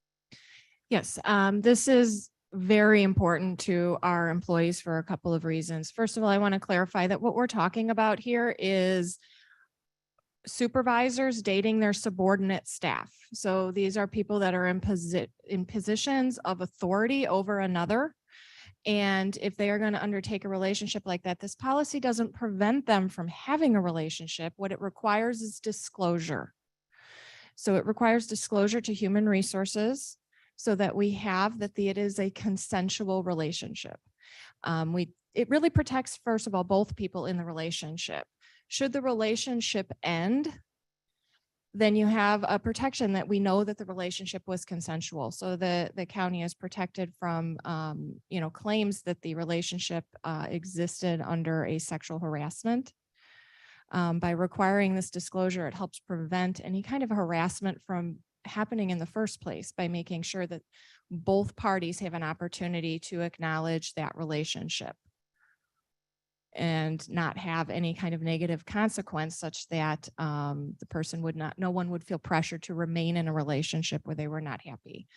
Yes, this is very important to our employees for a couple of reasons. First of all, I want to clarify that what we're talking about here is supervisors dating their subordinate staff. So these are people that are in positions of authority over another. And if they are going to undertake a relationship like that, this policy doesn't prevent them from having a relationship. What it requires is disclosure. So it requires disclosure to human resources so that we have that it is a consensual relationship. It really protects, first of all, both people in the relationship. Should the relationship end, then you have a protection that we know that the relationship was consensual. So the county is protected from, claims that the relationship existed under a sexual harassment. By requiring this disclosure, it helps prevent any kind of harassment from happening in the first place by making sure that both parties have an opportunity to acknowledge that relationship and not have any kind of negative consequence such that the person no one would feel pressured to remain in a relationship where they were not happy.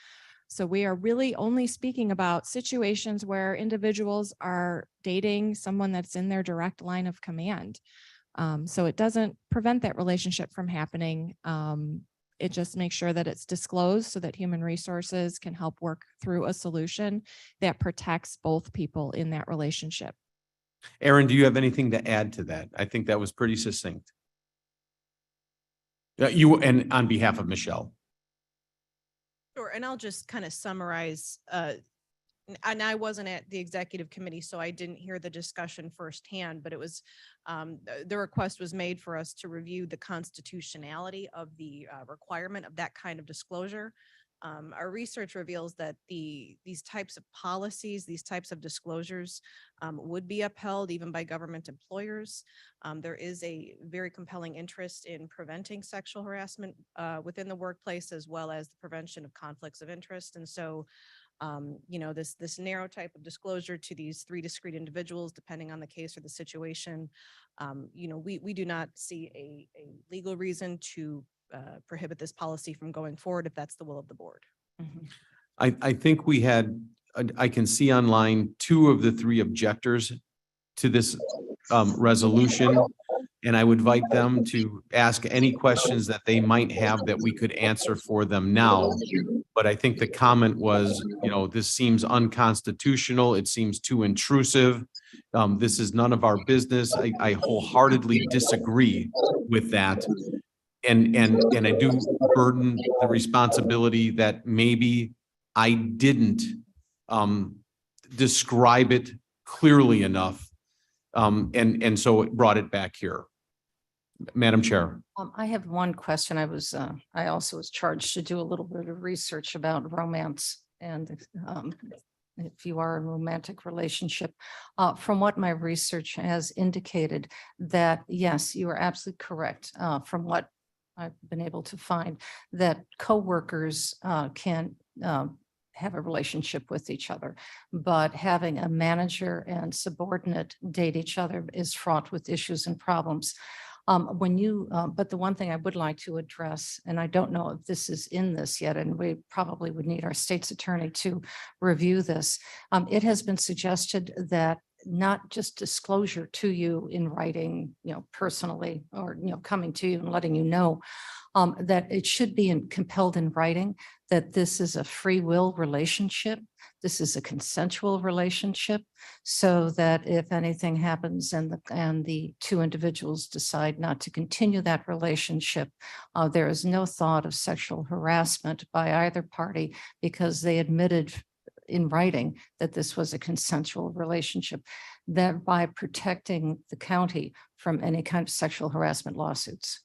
So we are really only speaking about situations where individuals are dating someone that's in their direct line of command. So it doesn't prevent that relationship from happening. It just makes sure that it's disclosed so that human resources can help work through a solution that protects both people in that relationship.
Aaron, do you have anything to add to that? I think that was pretty succinct. And on behalf of Michelle.
Sure, and I'll just kind of summarize, and I wasn't at the executive committee, so I didn't hear the discussion firsthand, but it was, the request was made for us to review the constitutionality of the requirement of that kind of disclosure. Our research reveals that these types of policies, these types of disclosures would be upheld even by government employers. There is a very compelling interest in preventing sexual harassment within the workplace, as well as the prevention of conflicts of interest. And so, this narrow type of disclosure to these 3 discrete individuals, depending on the case or the situation, we do not see a legal reason to prohibit this policy from going forward if that's the will of the board.
I think we had, I can see online 2 of the 3 objectors to this resolution. And I would invite them to ask any questions that they might have that we could answer for them now. But I think the comment was, this seems unconstitutional. It seems too intrusive. This is none of our business. I wholeheartedly disagree with that. And I do burden the responsibility that maybe I didn't describe it clearly enough. And so it brought it back here. Madam Chair.
I have one question. I also was charged to do a little bit of research about romance and if you are in a romantic relationship. From what my research has indicated, that yes, you are absolutely correct. From what I've been able to find, that coworkers can have a relationship with each other, but having a manager and subordinate date each other is fraught with issues and problems. But the one thing I would like to address, and I don't know if this is in this yet, and we probably would need our state's attorney to review this. It has been suggested that not just disclosure to you in writing, personally, or, coming to you and letting you know, that it should be compelled in writing, that this is a free will relationship. This is a consensual relationship, so that if anything happens and the 2 individuals decide not to continue that relationship, there is no thought of sexual harassment by either party, because they admitted in writing that this was a consensual relationship, thereby protecting the county from any kind of sexual harassment lawsuits.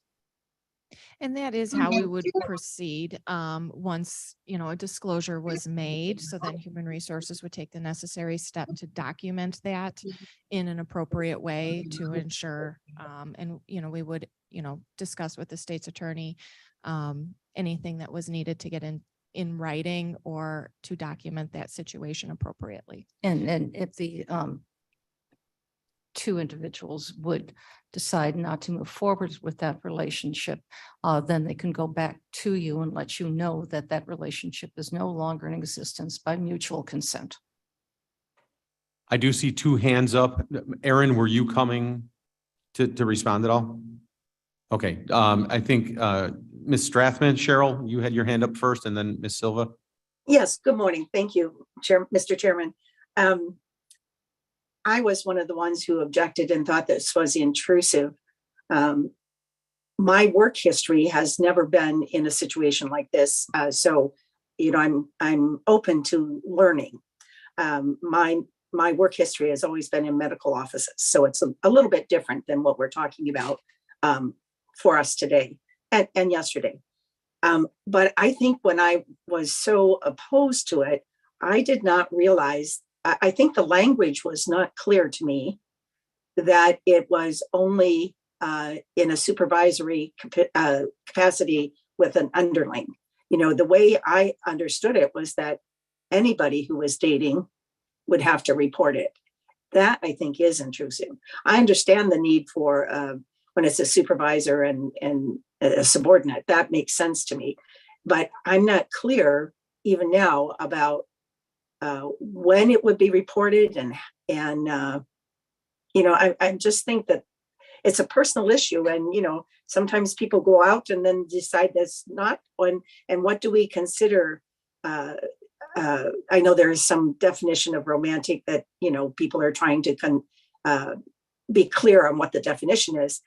And that is how we would proceed once, a disclosure was made. So then human resources would take the necessary step to document that in an appropriate way to ensure, and, we would, discuss with the state's attorney anything that was needed to get in writing or to document that situation appropriately.
And if the 2 individuals would decide not to move forward with that relationship, then they can go back to you and let you know that that relationship is no longer in existence by mutual consent.
I do see 2 hands up. Aaron, were you coming to respond at all? Okay, I think Ms. Strathman, Cheryl, you had your hand up first, and then Ms. Silva.
Yes, good morning. Thank you, Mr. Chairman. I was one of the ones who objected and thought this was intrusive. My work history has never been in a situation like this. So, I'm open to learning. My work history has always been in medical offices. So it's a little bit different than what we're talking about for us today and yesterday. But I think when I was so opposed to it, I did not realize, I think the language was not clear to me that it was only in a supervisory capacity with an underling. The way I understood it was that anybody who was dating would have to report it. That I think is intrusive. I understand the need for when it's a supervisor and a subordinate, that makes sense to me. But I'm not clear even now about when it would be reported and I just think that it's a personal issue, and sometimes people go out and then decide that's not one. And what do we consider? I know there is some definition of romantic that people are trying to be clear on what the definition is.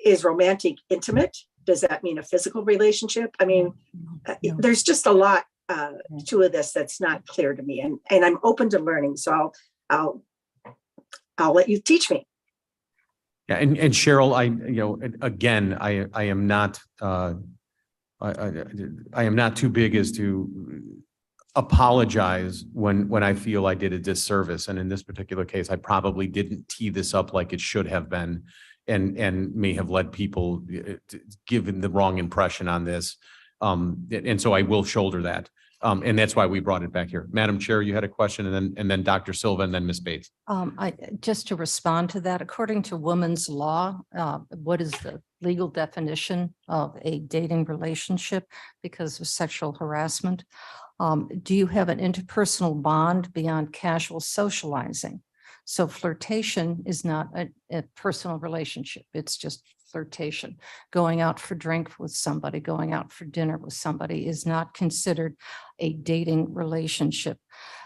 Is romantic intimate? Does that mean a physical relationship? I mean, there's just a lot to this that's not clear to me, and I'm open to learning. So I'll let you teach me.
Yeah, and Cheryl, I am not I am not too big as to apologize when I feel I did a disservice. And in this particular case, I probably didn't tee this up like it should have been, and may have led people given the wrong impression on this. And so I will shoulder that. And that's why we brought it back here. Madam Chair, you had a question, and then Dr. Silva, and then Ms. Bates.
Just to respond to that, according to women's law, what is the legal definition of a dating relationship because of sexual harassment? Do you have an interpersonal bond beyond casual socializing? So flirtation is not a personal relationship. It's just flirtation. Going out for drink with somebody, going out for dinner with somebody is not considered a dating relationship.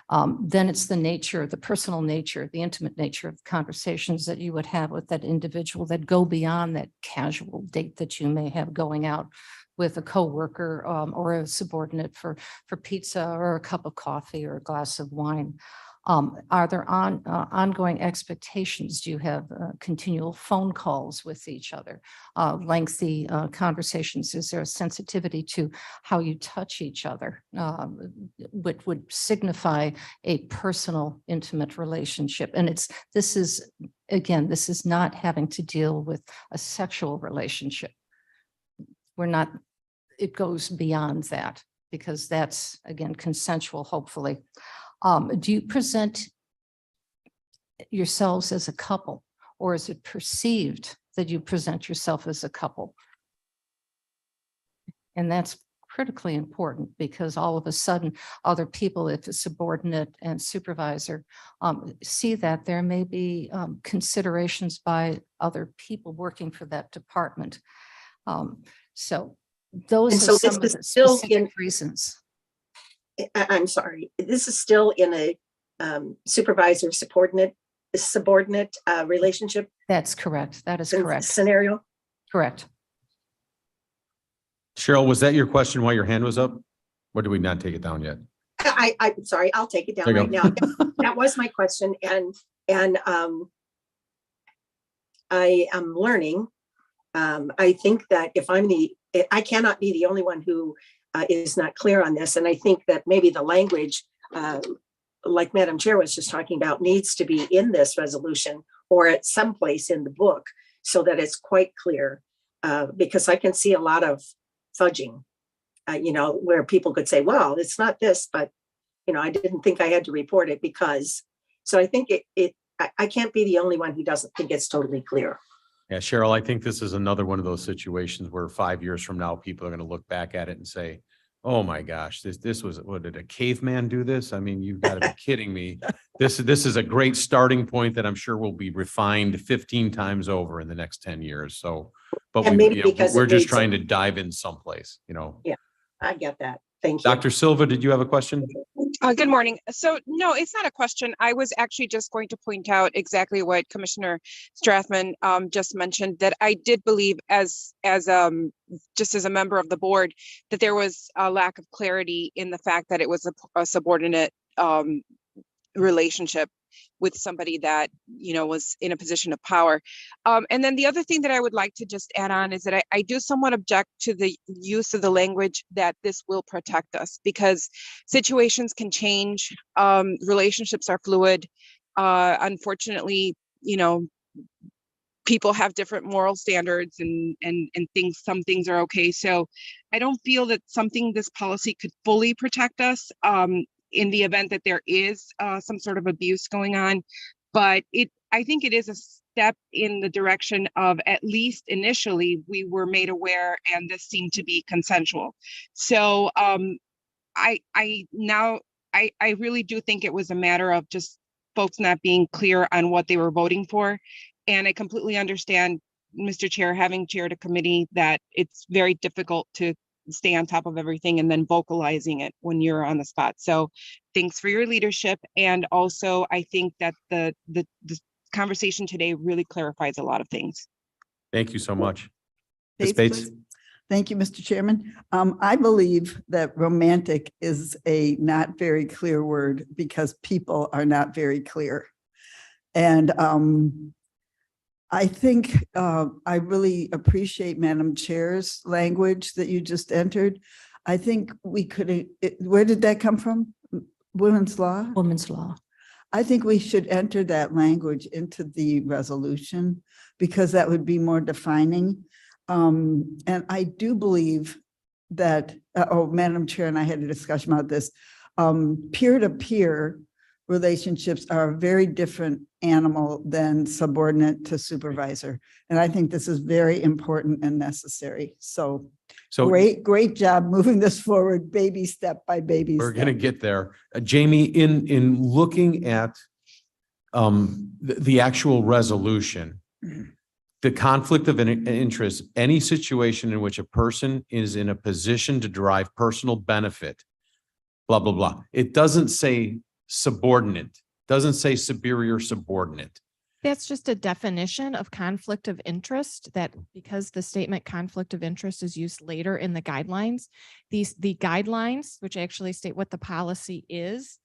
Then it's the personal nature, the intimate nature of conversations that you would have with that individual that go beyond that casual date that you may have going out with a coworker or a subordinate for pizza or a cup of coffee or a glass of wine. Are there ongoing expectations? Do you have continual phone calls with each other, lengthy conversations? Is there a sensitivity to how you touch each other, which would signify a personal, intimate relationship? And this is not having to deal with a sexual relationship. It goes beyond that, because that's, again, consensual, hopefully. Do you present yourselves as a couple, or is it perceived that you present yourself as a couple? And that's critically important, because all of a sudden other people, if a subordinate and supervisor, see that there may be considerations by other people working for that department. So those are some of the specific reasons.
I'm sorry, this is still in a supervisor subordinate relationship?
That's correct. That is correct.
Scenario?
Correct.
Cheryl, was that your question while your hand was up? Or did we not take it down yet?
I'm sorry, I'll take it down right now. That was my question. And I am learning. I think that if I cannot be the only one who is not clear on this. And I think that maybe the language, like Madam Chair was just talking about, needs to be in this resolution or at some place in the book so that it's quite clear. Because I can see a lot of fudging, where people could say, well, it's not this, but, I didn't think I had to report it because. So I think I can't be the only one who doesn't think it's totally clear.
Yeah, Cheryl, I think this is another one of those situations where 5 years from now, people are going to look back at it and say, oh my gosh, this was, what, did a caveman do this? I mean, you've got to be kidding me. This is a great starting point that I'm sure will be refined 15 times over in the next 10 years. So, but we're just trying to dive in someplace,
Yeah, I get that. Thank you.
Dr. Silva, did you have a question?
Good morning. So no, it's not a question. I was actually just going to point out exactly what Commissioner Strathman just mentioned, that I did believe just as a member of the board, that there was a lack of clarity in the fact that it was a subordinate relationship with somebody that, you know, was in a position of power. And then the other thing that I would like to just add on is that I do somewhat object to the use of the language that this will protect us, because situations can change. Relationships are fluid. Unfortunately, you know, people have different moral standards and things, some things are okay. So I don't feel that this policy could fully protect us in the event that there is some sort of abuse going on. But I think it is a step in the direction of, at least initially, we were made aware and this seemed to be consensual. So I really do think it was a matter of just folks not being clear on what they were voting for. And I completely understand, Mr. Chair, having chaired a committee, that it's very difficult to stay on top of everything and then vocalizing it when you're on the spot. So thanks for your leadership. And also, I think that the conversation today really clarifies a lot of things.
Thank you so much. Ms.
Bates,
Bates?
please. Thank you, Mr. Chairman. I believe that romantic is a not very clear word because people are not very clear. And I think I really appreciate Madam Chair's language that you just entered. I think we could, where did that come from? Women's law?
Women's law.
I think we should enter that language into the resolution because that would be more defining. And I do believe that, Madam Chair and I had a discussion about this, peer-to-peer relationships are a very different animal than subordinate to supervisor. And I think this is very important and necessary. So great job moving this forward, baby step by baby
We're
step.
going to get there. Jamie, in looking at the actual resolution, the conflict of interest, any situation in which a person is in a position to derive personal benefit, blah, blah, blah. It doesn't say subordinate, doesn't say superior subordinate.
That's just a definition of conflict of interest, that because the statement conflict of interest is used later in the guidelines, the guidelines, which actually state what the policy is,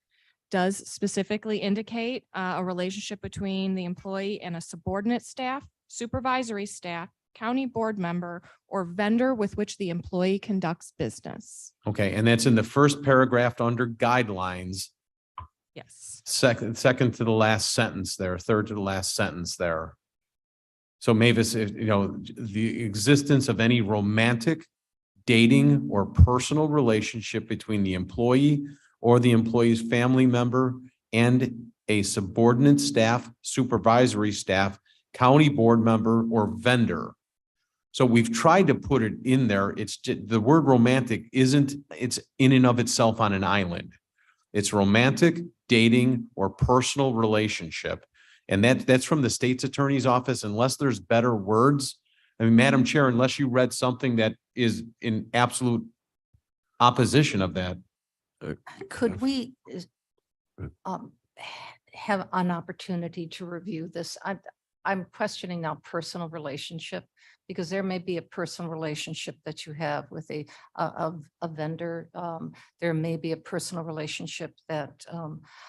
does specifically indicate a relationship between the employee and a subordinate staff, supervisory staff, county board member, or vendor with which the employee conducts business.
Okay, and that's in the first paragraph under guidelines.
Yes.
Second to the last sentence there, third to the last sentence there. So Mavis, you know, the existence of any romantic, dating, or personal relationship between the employee or the employee's family member and a subordinate staff, supervisory staff, county board member, or vendor. So we've tried to put it in there. It's just, the word romantic isn't, it's in and of itself on an island. It's romantic, dating, or personal relationship. And that's from the state's attorney's office, unless there's better words. I mean, Madam Chair, unless you read something that is in absolute opposition of that.
Could we have an opportunity to review this? I'm questioning now personal relationship, because there may be a personal relationship that you have with a vendor. There may be a personal relationship that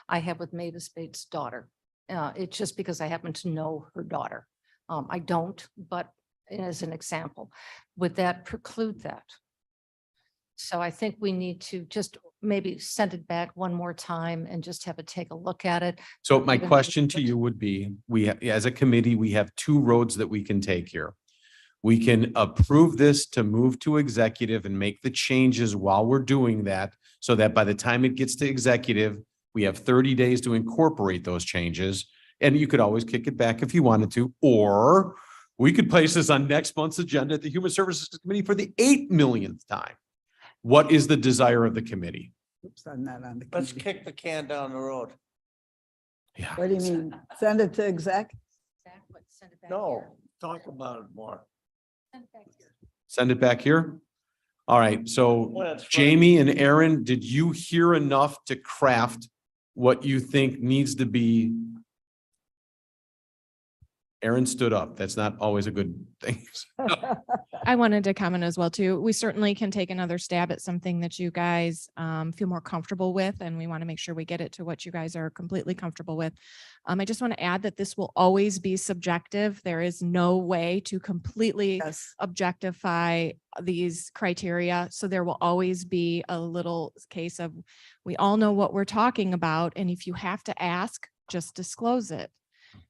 I have with Mavis Bates' daughter. It's just because I happen to know her daughter. I don't, but as an example, would that preclude that? So I think we need to just maybe send it back one more time and just have it take a look at it.
So my
Even though
question
it's-
to you would be, as a committee, we have two roads that we can take here. We can approve this to move to executive and make the changes while we're doing that, so that by the time it gets to executive, we have 30 days to incorporate those changes. And you could always kick it back if you wanted to, or we could place this on next month's agenda at the Human Services Committee for the 8 millionth time. What is the desire of the committee?
Oops, I'm not on the
Let's
committee.
kick the can down the road.
Yeah.
What do you mean? Send it to exec?
No, talk about it more.
Send it back here. All right, so
That's right.
Jamie and Aaron, did you hear enough to craft what you think needs to be? Aaron stood up. That's not always a good thing.
I wanted to comment as well too. We certainly can take another stab at something that you guys feel more comfortable with, and we want to make sure we get it to what you guys are completely comfortable with. I just want to add that this will always be subjective. There is no way to completely
Yes.
objectify these criteria. So there will always be a little case of, we all know what we're talking about, and if you have to ask, just disclose it.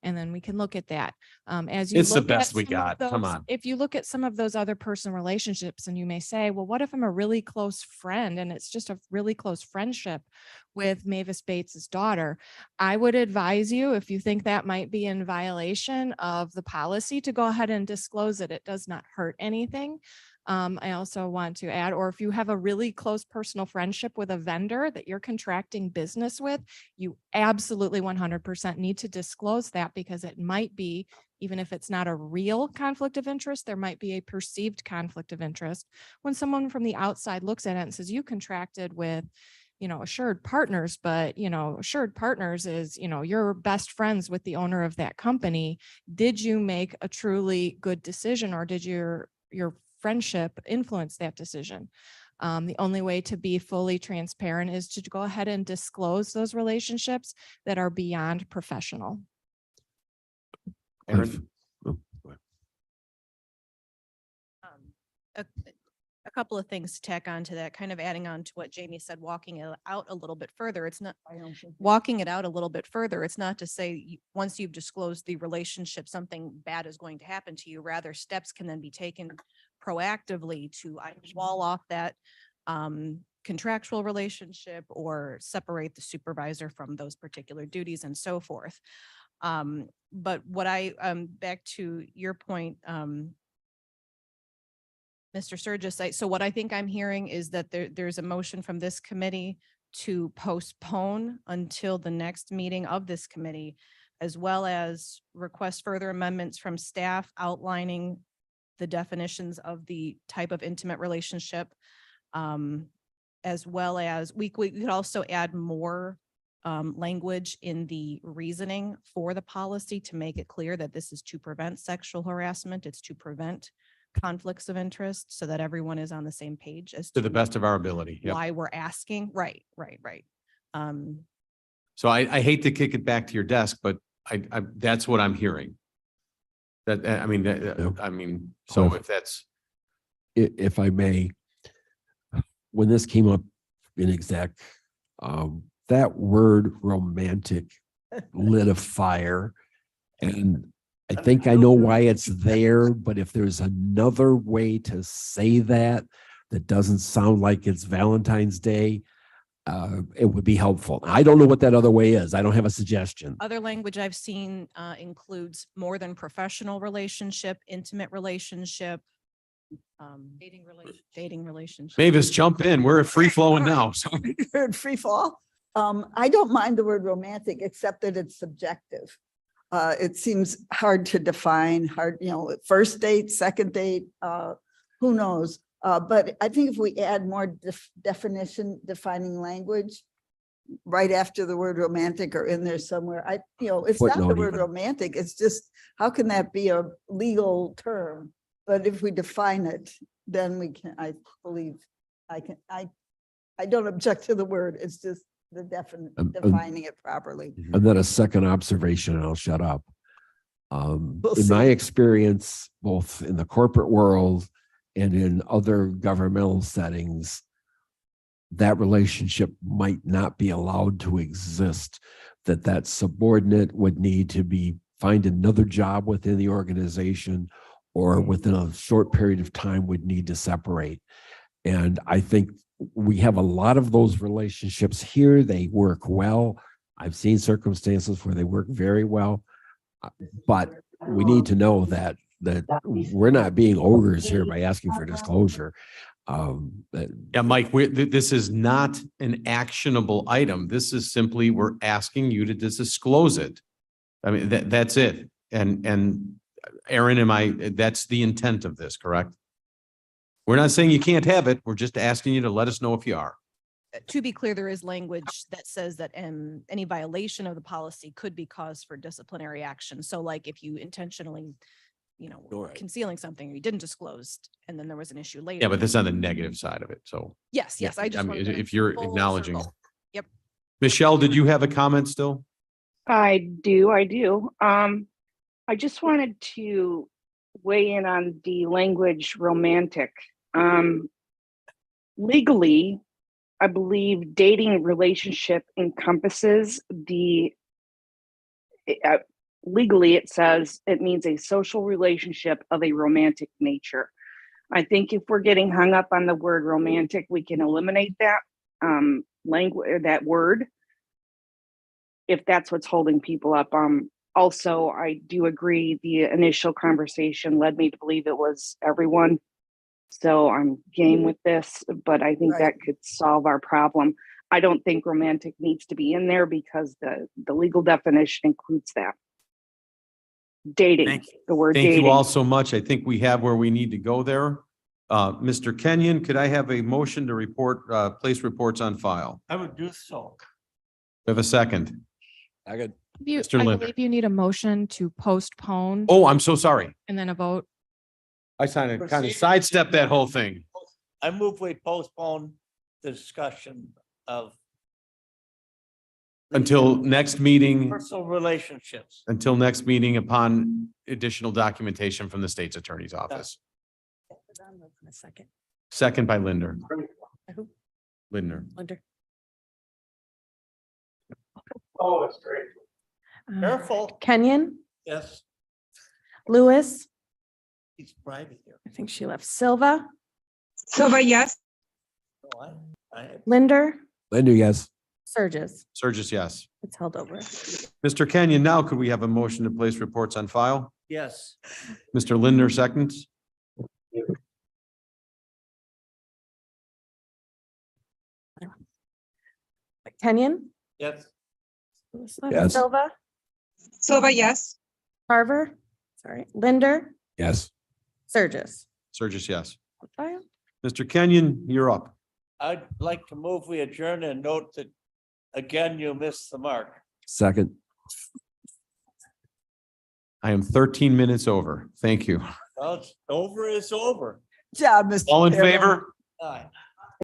And then we can look at that. As you
It's the
look at
best we
some of
got. Come
those-
on.
If you look at some of those other personal relationships and you may say, well, what if I'm a really close friend and it's just a really close friendship with Mavis Bates's daughter? I would advise you, if you think that might be in violation of the policy, to go ahead and disclose it. It does not hurt anything. I also want to add, or if you have a really close personal friendship with a vendor that you're contracting business with, you absolutely 100% need to disclose that, because it might be, even if it's not a real conflict of interest, there might be a perceived conflict of interest when someone from the outside looks at it and says, you contracted with, Assured Partners, but, Assured Partners is, you're best friends with the owner of that company. Did you make a truly good decision, or did your friendship influence that decision? The only way to be fully transparent is to go ahead and disclose those relationships that are beyond professional.
Aaron?
A couple of things to tack on to that, kind of adding on to what Jamie said, walking it out a little bit further. It's not walking it out a little bit further. It's not to say once you've disclosed the relationship, something bad is going to happen to you. Rather, steps can then be taken proactively to either wall off that contractual relationship or separate the supervisor from those particular duties and so forth. But what back to your point, Mr. Sturgis, so what I think I'm hearing is that there's a motion from this committee to postpone until the next meeting of this committee, as well as request further amendments from staff outlining the definitions of the type of intimate relationship, as well as we could also add more language in the reasoning for the policy to make it clear that this is to prevent sexual harassment. It's to prevent conflicts of interest, so that everyone is on the same page as
To the best of our ability. Yep.
why we're asking. Right.
So I hate to kick it back to your desk, but I that's what I'm hearing. So
So-
if that's,
If I may, when this came up in exec, that word romantic lit a fire. And I think I know why it's there, but if there's another way to say that doesn't sound like it's Valentine's Day, it would be helpful. I don't know what that other way is. I don't have a suggestion.
Other language I've seen includes more than professional relationship, intimate relationship, dating relationship.
Mavis, jump in. We're free flowing now. So
Heard free fall. I don't mind the word romantic, except that it's subjective. It seems hard to define, first date, second date, who knows? But I think if we add more defining language right after the word romantic or in there somewhere, it's not the
Footnote
word
even.
romantic. It's just, how can that be a legal term? But if we define it, then we can, I believe, I don't object to the word. It's just the defining it properly.
And then a second observation, and I'll shut up.
We'll
In my
see.
experience, both in the corporate world and in other governmental settings, that relationship might not be allowed to exist, that subordinate would need to find another job within the organization, or within a short period of time would need to separate. And I think we have a lot of those relationships here. They work well. I've seen circumstances where they work very well. But we need to know that we're not being ogres here by asking for disclosure.
yeah, Mike, this is not an actionable item. This is simply, we're asking you to disclose it. I mean, that's it. And Aaron, that's the intent of this, correct? We're not saying you can't have it. We're just asking you to let us know if you are.
To be clear, there is language that says that any violation of the policy could be cause for disciplinary action. So like if you intentionally, were
Right.
concealing something or you didn't disclose and then there was an issue later.
Yeah, but that's on the negative side of it. So.
Yes, yes, I just.
mean,
wanted to
if you're
full
acknowledging.
circle. Yep.
Michelle, did you have a comment still?
I do. I just wanted to weigh in on the language romantic. Legally, I believe dating relationship encompasses legally it says it means a social relationship of a romantic nature. I think if we're getting hung up on the word romantic, we can eliminate that language, that word, if that's what's holding people up. Also, I do agree the initial conversation led me to believe it was everyone. So I'm game with this, but I think that could solve our problem. I don't think romantic needs to be in there because the legal definition includes that. Dating, the word
Thank
dating.
you all so much. I think we have where we need to go there. Mr. Kenyon, could I have a motion to place reports on file?
I would do so.
We have a second.
I could.
Mr.
I
Linder.
believe you need a motion to postpone.
Oh, I'm so sorry.
And then a vote.
I kind of sidestepped that whole thing.
I move we postpone the discussion of
Until next meeting,
personal relationships.
upon additional documentation from the state's attorney's office. Second by Linder. Lindner.
Oh, it's great. Careful.
Kenyon,
Yes,
Lewis,
he's private here.
I think she left. Silva,
Silva, yes.
No, I
Linder,
Linda, yes.
Surges.
Surges, yes.
It's held over.
Mr. Kenyon, now could we have a motion to place reports on file?
yes.
Mr. Lindner seconds.
Kenyon,
Yes.
Yes.
Silva,
Silva, yes.
Carver, sorry, Linder,
Yes.
Surges.
Surges, yes.
File.
Mr. Kenyon, you're up.
I'd like to move we adjourn and note that again, you missed the mark.
Second.
I am 13 minutes over. Thank you.
Well, it's over is over.
Job, Mr.
All in
Chairman.
favor?
Aye.